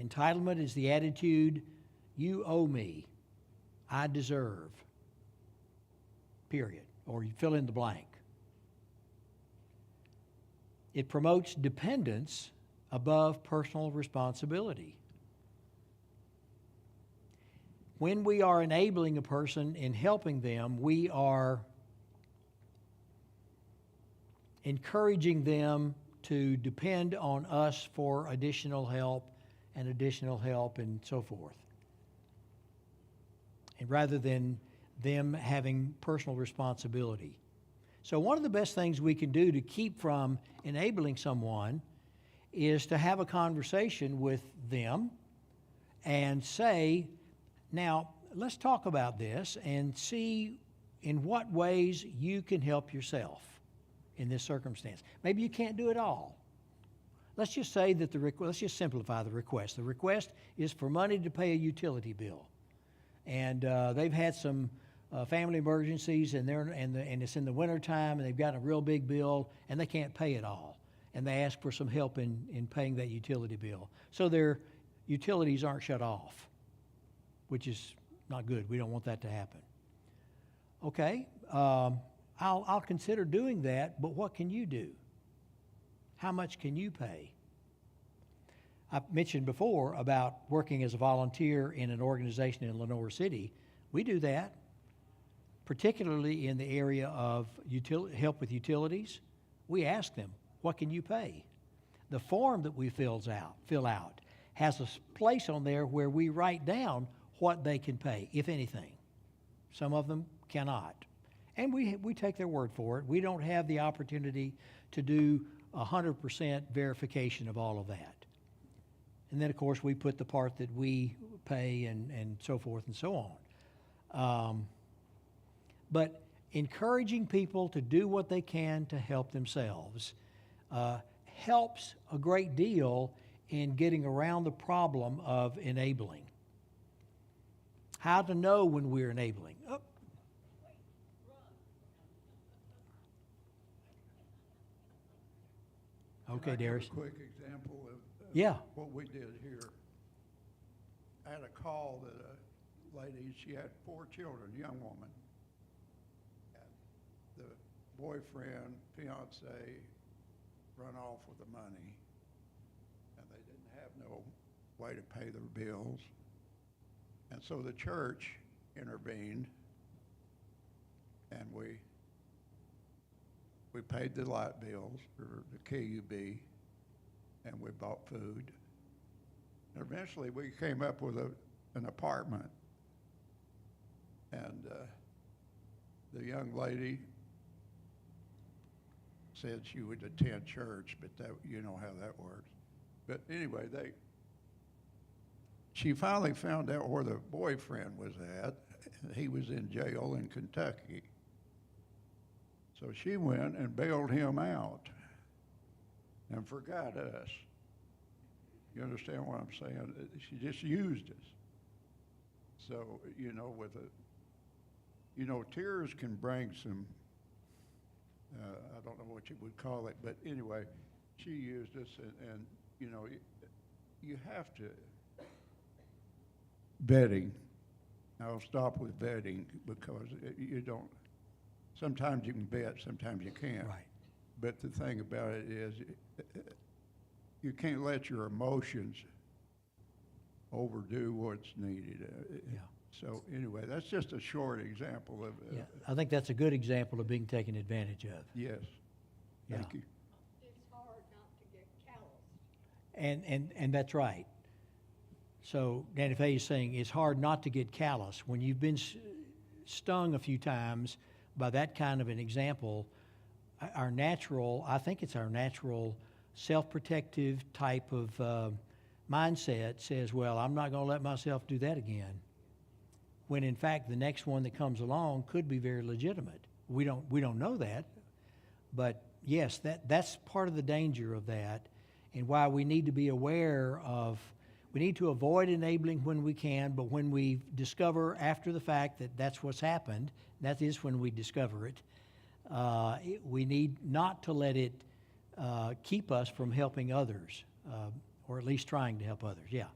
Entitlement is the attitude, you owe me, I deserve, period, or you fill in the blank. It promotes dependence above personal responsibility. When we are enabling a person in helping them, we are encouraging them to depend on us for additional help and so forth. And rather than them having personal responsibility. So one of the best things we can do to keep from enabling someone is to have a conversation with them and say, now, let's talk about this and see in what ways you can help yourself in this circumstance. Maybe you can't do it all. Let's just say that let's just simplify the request. The request is for money to pay a utility bill. And they've had some family emergencies, and it's in the wintertime, and they've got a real big bill, and they can't pay it all. And they ask for some help in paying that utility bill. So their utilities aren't shut off, which is not good. We don't want that to happen. Okay, I'll consider doing that, but what can you do? How much can you pay? I've mentioned before about working as a volunteer in an organization in Lenore City. We do that, particularly in the area of help with utilities. We ask them, what can you pay? The form that we fill out has a place on there where we write down what they can pay, if anything. Some of them cannot. And we take their word for it. We don't have the opportunity to do 100% verification of all of that. And then, of course, we put the part that we pay and so forth and so on. But encouraging people to do what they can to help themselves helps a great deal in getting around the problem of enabling. How to know when we're enabling. Oh. Okay, Darius. A quick example of Yeah. what we did here. I had a call that a lady, she had 4 children, young woman. And the boyfriend, fiance, run off with the money, and they didn't have no way to pay their bills. And so the church intervened, and we paid the light bills for the KUB, and we bought food. And eventually we came up with an apartment, and the young lady said she would attend church, but that, you know how that works. But anyway, she finally found out where the boyfriend was at. He was in jail in Kentucky. So she went and bailed him out and forgot us. You understand what I'm saying? She just used us. So, tears can bring some, I don't know what you would call it, but anyway, she used us, and you have to, vetting. I'll stop with vetting because you don't, sometimes you can vet, sometimes you can't. Right. But the thing about it is, you can't let your emotions overdo what's needed. Yeah. So anyway, that's just a short example of. Yeah, I think that's a good example of being taken advantage of. Yes. Yeah. Thank you. It's hard not to get calloused. And that's right. So Danny Faye is saying it's hard not to get callous. When you've been stung a few times by that kind of an example, I think it's our natural self-protective type of mindset says, well, I'm not going to let myself do that again. When in fact the next one that comes along could be very legitimate. We don't know that, but yes, that's part of the danger of that, and why we need to be aware of. We need to avoid enabling when we can, but when we discover after the fact that that's what's happened, that is when we discover it. We need not to let it keep us from helping others, or at least trying to help others. Yeah.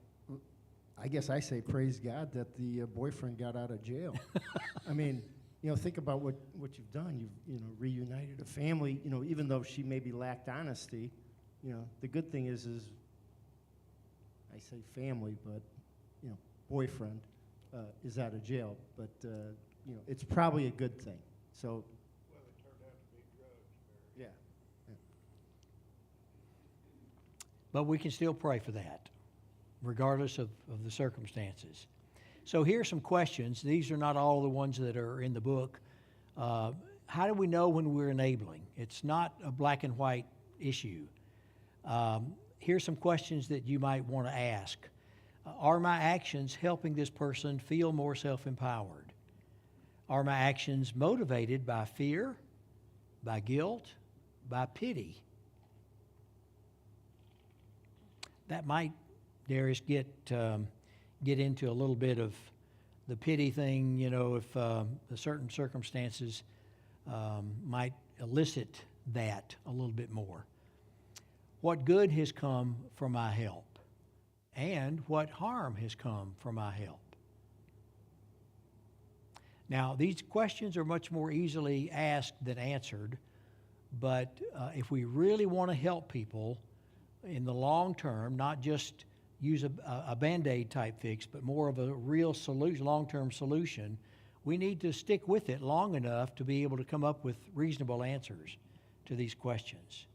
I guess I say praise God that the boyfriend got out of jail. I mean, think about what you've done. You've reunited a family. Even though she maybe lacked honesty, the good thing is I say family, but boyfriend is out of jail. But it's probably a good thing. So. Well, it turned out to be drugs, Yeah. But we can still pray for that, regardless of the circumstances. So here's some questions. These are not all the ones that are in the book. How do we know when we're enabling? It's not a black and white issue. Here's some questions that you might want to ask. Are my actions helping this person feel more self-empowered? Are my actions motivated by fear, by guilt, by pity? That might, Darius, get into a little bit of the pity thing, if the certain circumstances might elicit that a little bit more. What good has come from my help? And what harm has come from my help? Now, these questions are much more easily asked than answered, but if we really want to help people in the long term, not just use a Band-Aid type fix, but more of a real solution, long-term solution, we need to stick with it long enough to be able to come up with reasonable answers to these questions.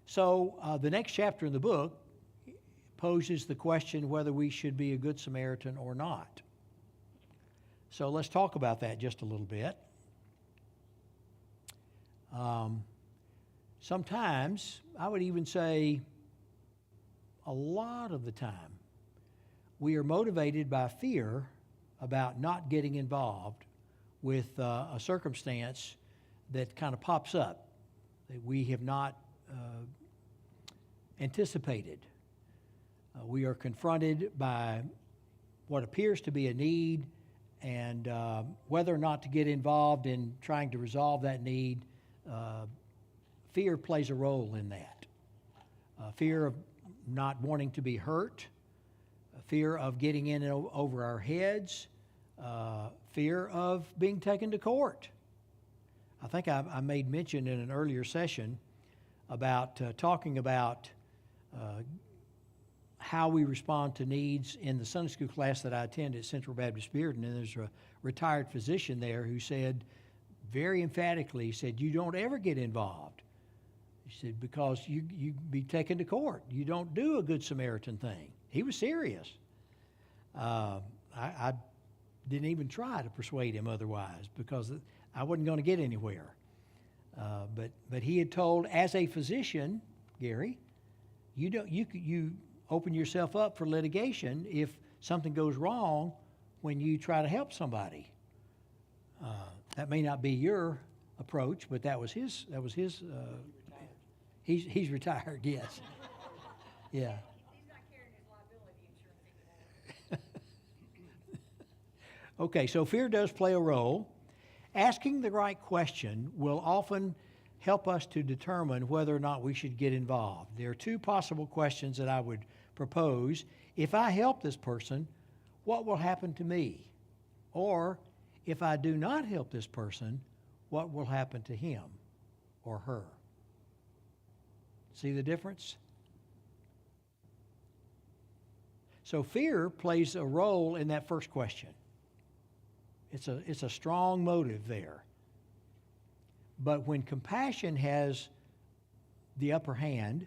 So the next chapter in the book poses the question whether we should be a good Samaritan or not. So let's talk about that just a little bit. Sometimes, I would even say a lot of the time, we are motivated by fear about not getting involved with a circumstance that kind of pops up that we have not anticipated. We are confronted by what appears to be a need, and whether or not to get involved in trying to resolve that need, fear plays a role in that. Fear of not wanting to be hurt, fear of getting in over our heads, fear of being taken to court. I think I made mention in an earlier session about talking about how we respond to needs in the Sunday school class that I attend at Central Baptist Bearden, and there's a retired physician there who said, very emphatically, he said, you don't ever get involved. He said, because you'd be taken to court. You don't do a Good Samaritan thing. He was serious. I didn't even try to persuade him otherwise because I wasn't going to get anywhere. But he had told, as a physician, Gary, you open yourself up for litigation if something goes wrong when you try to help somebody. That may not be your approach, but that was his. He's retired. Yes. Yeah. He's not carrying his liability insurance anymore. Okay, so fear does play a role. Asking the right question will often help us to determine whether or not we should get involved. There are two possible questions that I would propose. If I help this person, what will happen to me? Or if I do not help this person, what will happen to him or her? See the difference? So fear plays a role in that first question. It's a strong motive there. But when compassion has the upper hand,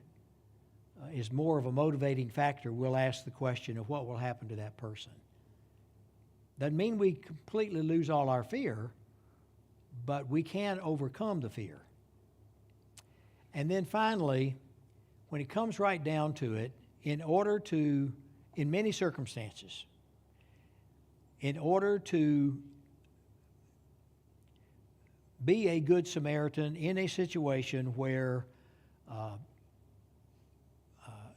is more of a motivating factor, we'll ask the question of what will happen to that person. Doesn't mean we completely lose all our fear, but we can overcome the fear. And then finally, when it comes right down to it, in many circumstances, in order to be a good Samaritan in a situation where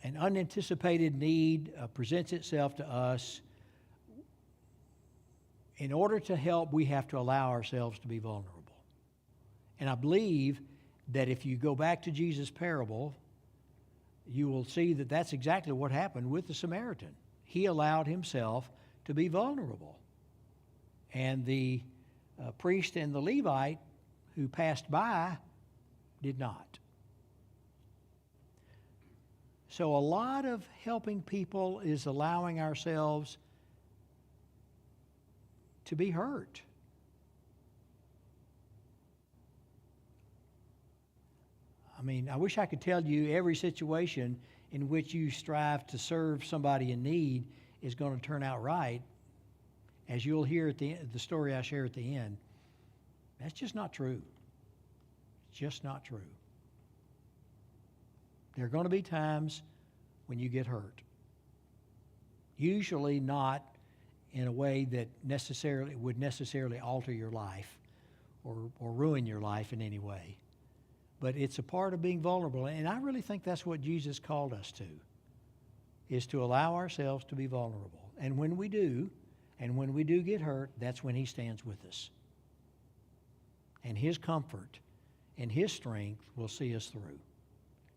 an unanticipated need presents itself to us, in order to help, we have to allow ourselves to be vulnerable. And I believe that if you go back to Jesus' parable, you will see that that's exactly what happened with the Samaritan. He allowed himself to be vulnerable. And the priest and the Levite who passed by did not. So a lot of helping people is allowing ourselves to be hurt. I mean, I wish I could tell you every situation in which you strive to serve somebody in need is going to turn out right. As you'll hear at the story I share at the end, that's just not true. It's just not true. There are going to be times when you get hurt. Usually not in a way that would necessarily alter your life or ruin your life in any way. But it's a part of being vulnerable. And I really think that's what Jesus called us to, is to allow ourselves to be vulnerable. And when we do get hurt, that's when he stands with us. And his comfort and his strength will see us through.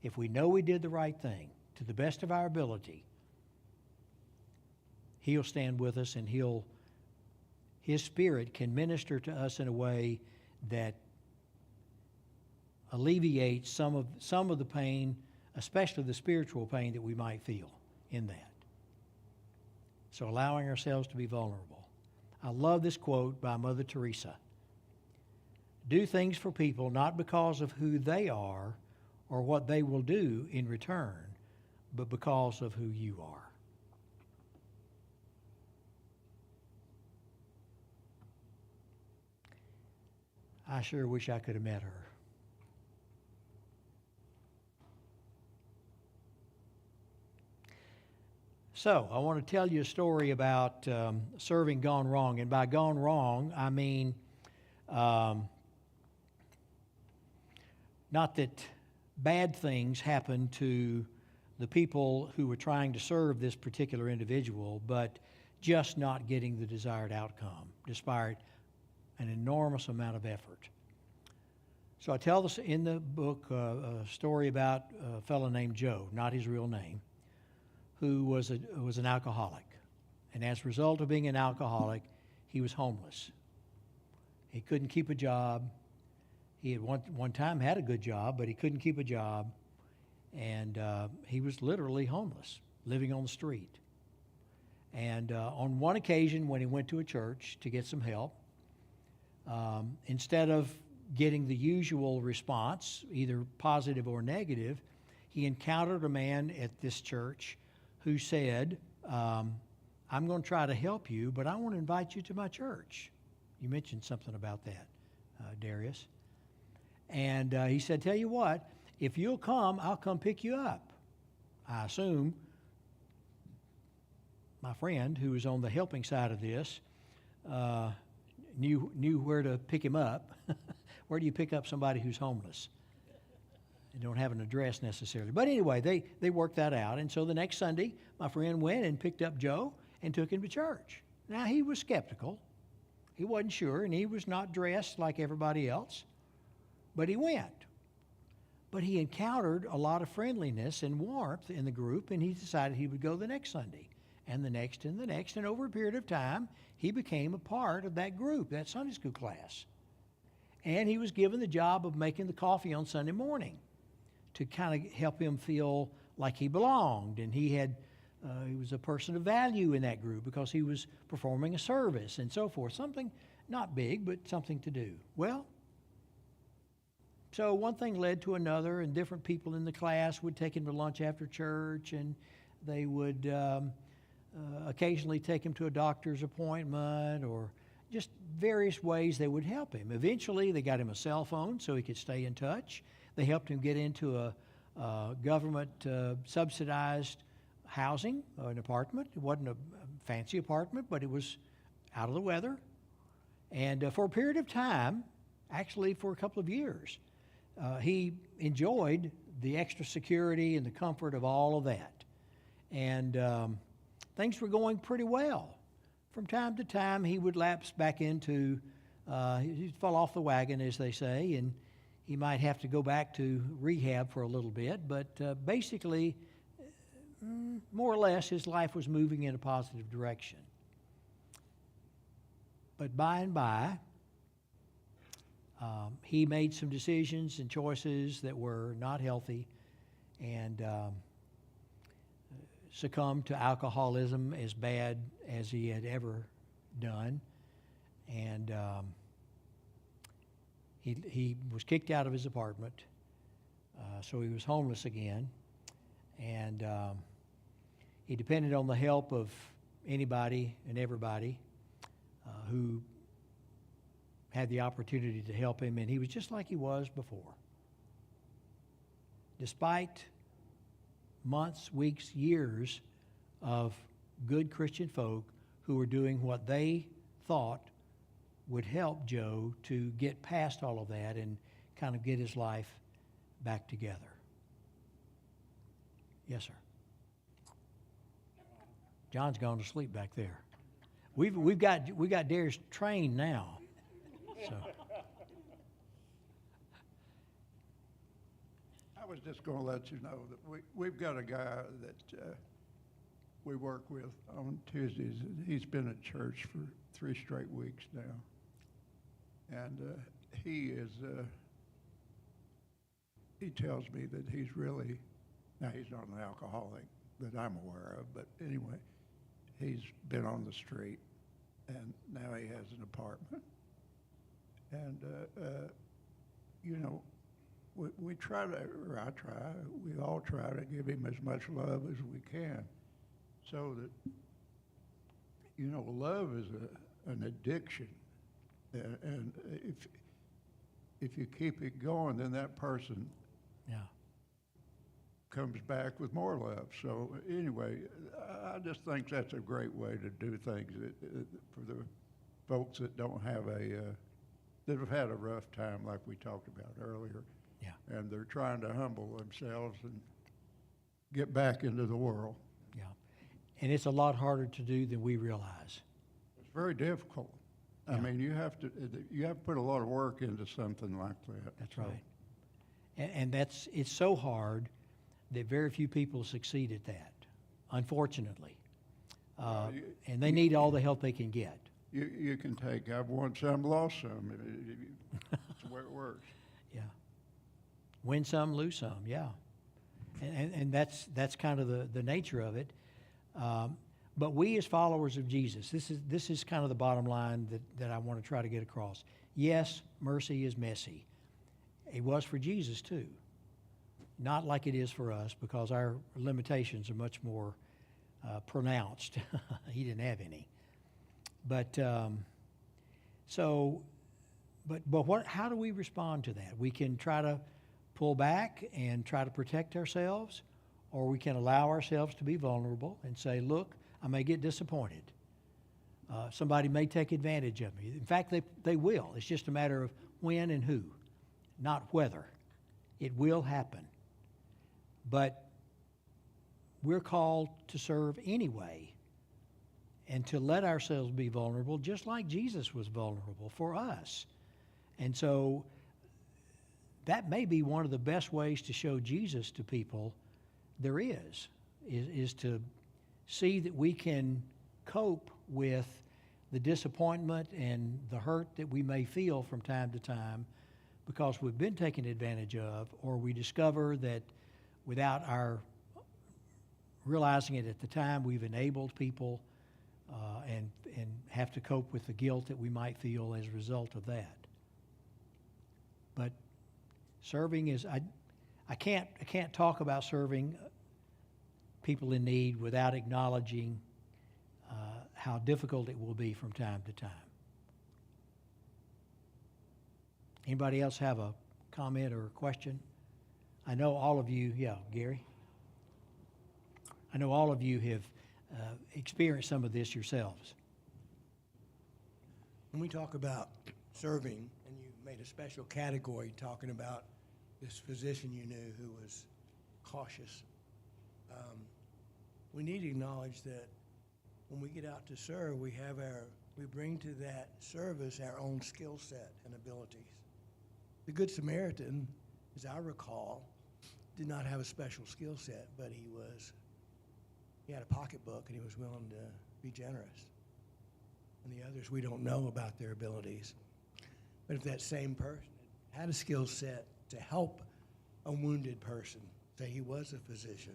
If we know we did the right thing to the best of our ability, he'll stand with us, and his Spirit can minister to us in a way that alleviates some of the pain, especially the spiritual pain that we might feel in that. So allowing ourselves to be vulnerable. I love this quote by Mother Teresa. Do things for people not because of who they are or what they will do in return, but because of who you are. I sure wish I could have met her. So, I want to tell you a story about serving gone wrong. And by gone wrong, I mean not that bad things happened to the people who were trying to serve this particular individual, but just not getting the desired outcome, despite an enormous amount of effort. So I tell this in the book a story about a fellow named Joe, not his real name, who was an alcoholic. And as a result of being an alcoholic, he was homeless. He couldn't keep a job. He had one time had a good job, but he couldn't keep a job. And he was literally homeless, living on the street. And on one occasion when he went to a church to get some help, instead of getting the usual response, either positive or negative, he encountered a man at this church who said, I'm going to try to help you, but I want to invite you to my church. You mentioned something about that, Darius. And he said, tell you what, if you'll come, I'll come pick you up. I assume my friend, who was on the helping side of this, knew where to pick him up. Where do you pick up somebody who's homeless? They don't have an address necessarily. But anyway, they worked that out. And so the next Sunday, my friend went and picked up Joe and took him to church. Now, he was skeptical. He wasn't sure, and he was not dressed like everybody else. But he went. But he encountered a lot of friendliness and warmth in the group, and he decided he would go the next Sunday, and the next, and the next. And over a period of time, he became a part of that group, that Sunday school class. And he was given the job of making the coffee on Sunday morning to kind of help him feel like he belonged. And he was a person of value in that group because he was performing a service and so forth. Something not big, but something to do. Well, So one thing led to another, and different people in the class would take him to lunch after church, and they would occasionally take him to a doctor's appointment, or just various ways they would help him. Eventually, they got him a cell phone so he could stay in touch. They helped him get into a government subsidized housing, an apartment. It wasn't a fancy apartment, but it was out of the weather. And for a period of time, actually for a couple of years, he enjoyed the extra security and the comfort of all of that. And things were going pretty well. From time to time, he would lapse back into, he'd fall off the wagon, as they say, and he might have to go back to rehab for a little bit. But basically, more or less, his life was moving in a positive direction. But by and by, he made some decisions and choices that were not healthy, and succumbed to alcoholism as bad as he had ever done. And he was kicked out of his apartment, so he was homeless again. And he depended on the help of anybody and everybody who had the opportunity to help him, and he was just like he was before. Despite months, weeks, years of good Christian folk who were doing what they thought would help Joe to get past all of that and kind of get his life back together. Yes, sir. John's gone to sleep back there. We got Darius trained now. So. I was just going to let you know that we've got a guy that we work with on Tuesdays. He's been at church for 3 straight weeks now. And he tells me that he's really, now he's not an alcoholic that I'm aware of, but anyway, he's been on the street, and now he has an apartment. And, you know, we try to, or I try, we all try to give him as much love as we can, so that, you know, love is an addiction. And if you keep it going, then that person comes back with more love. So anyway, I just think that's a great way to do things for the folks that don't have that have had a rough time, like we talked about earlier. Yeah. And they're trying to humble themselves and get back into the world. Yeah. And it's a lot harder to do than we realize. It's very difficult. Yeah. I mean, you have to put a lot of work into something like that. That's right. And it's so hard that very few people succeed at that, unfortunately. And they need all the help they can get. You can take, I've won some, lost some. That's the way it works. Yeah. Win some, lose some, yeah. And that's kind of the nature of it. But we as followers of Jesus, this is kind of the bottom line that I want to try to get across. Yes, mercy is messy. It was for Jesus too. Not like it is for us, because our limitations are much more pronounced. He didn't have any. But how do we respond to that? We can try to pull back and try to protect ourselves, or we can allow ourselves to be vulnerable and say, look, I may get disappointed. Somebody may take advantage of me. In fact, they will. It's just a matter of when and who, not whether. It will happen. But we're called to serve anyway, and to let ourselves be vulnerable, just like Jesus was vulnerable for us. And so that may be one of the best ways to show Jesus to people there is to see that we can cope with the disappointment and the hurt that we may feel from time to time because we've been taken advantage of, or we discover that without our realizing it at the time, we've enabled people and have to cope with the guilt that we might feel as a result of that. But Serving is, I can't talk about serving people in need without acknowledging how difficult it will be from time to time. Anybody else have a comment or a question? I know all of you, yeah, Gary. I know all of you have experienced some of this yourselves. When we talk about serving, and you made a special category talking about this physician you knew who was cautious, we need to acknowledge that when we get out to serve, we bring to that service our own skill set and abilities. The Good Samaritan, as I recall, did not have a special skill set, but he had a pocketbook and he was willing to be generous. And the others, we don't know about their abilities. But if that same person had a skill set to help a wounded person, say he was a physician,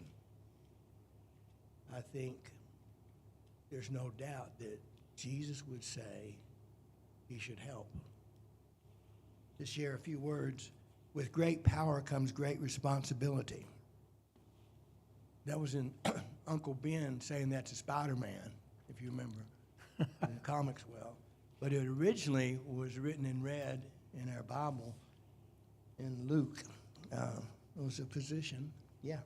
I think there's no doubt that Jesus would say he should help. To share a few words, with great power comes great responsibility. That was in Uncle Ben saying that to Spider-Man, if you remember in the comics well. But it originally was written in red in our Bible in Luke. It was a physician, yeah.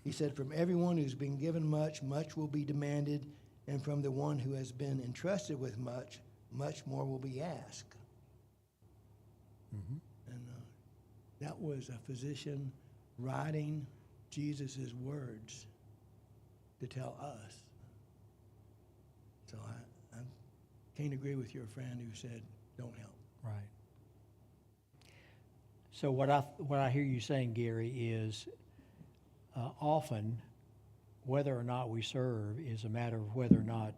He said, from everyone who's been given much, much will be demanded, and from the one who has been entrusted with much, much more will be asked. Mm-hmm. And that was a physician writing Jesus' words to tell us. So I can't agree with your friend who said, don't help. Right. So what I hear you saying, Gary, is often whether or not we serve is a matter of whether or not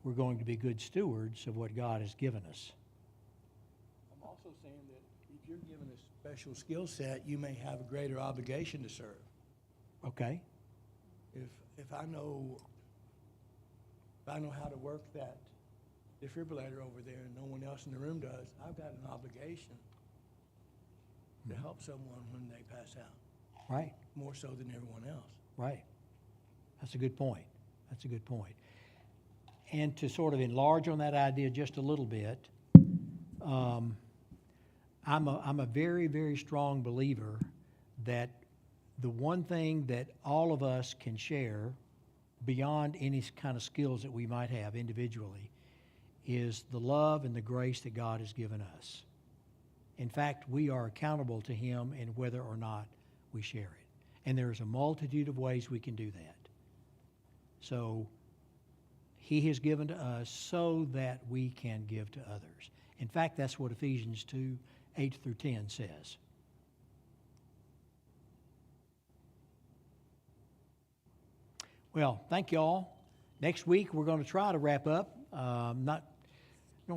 we're going to be good stewards of what God has given us. I'm also saying that if you're given a special skill set, you may have a greater obligation to serve. Okay. If I know how to work that defibrillator over there and no one else in the room does, I've got an obligation to help someone when they pass out. Right. More so than everyone else. Right. That's a good point. That's a good point. And to sort of enlarge on that idea just a little bit, I'm a very, very strong believer that the one thing that all of us can share beyond any kind of skills that we might have individually is the love and the grace that God has given us. In fact, we are accountable to Him in whether or not we share it. And there's a multitude of ways we can do that. So He has given to us so that we can give to others. In fact, that's what Ephesians 2:8-10 says. Well, thank you all. Next week, we're going to try to wrap up. Not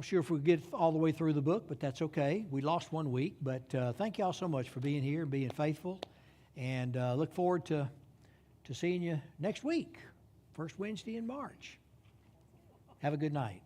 sure if we'll get all the way through the book, but that's okay. We lost 1 week, but thank you all so much for being here and being faithful. And look forward to seeing you next week, first Wednesday in March. Have a good night.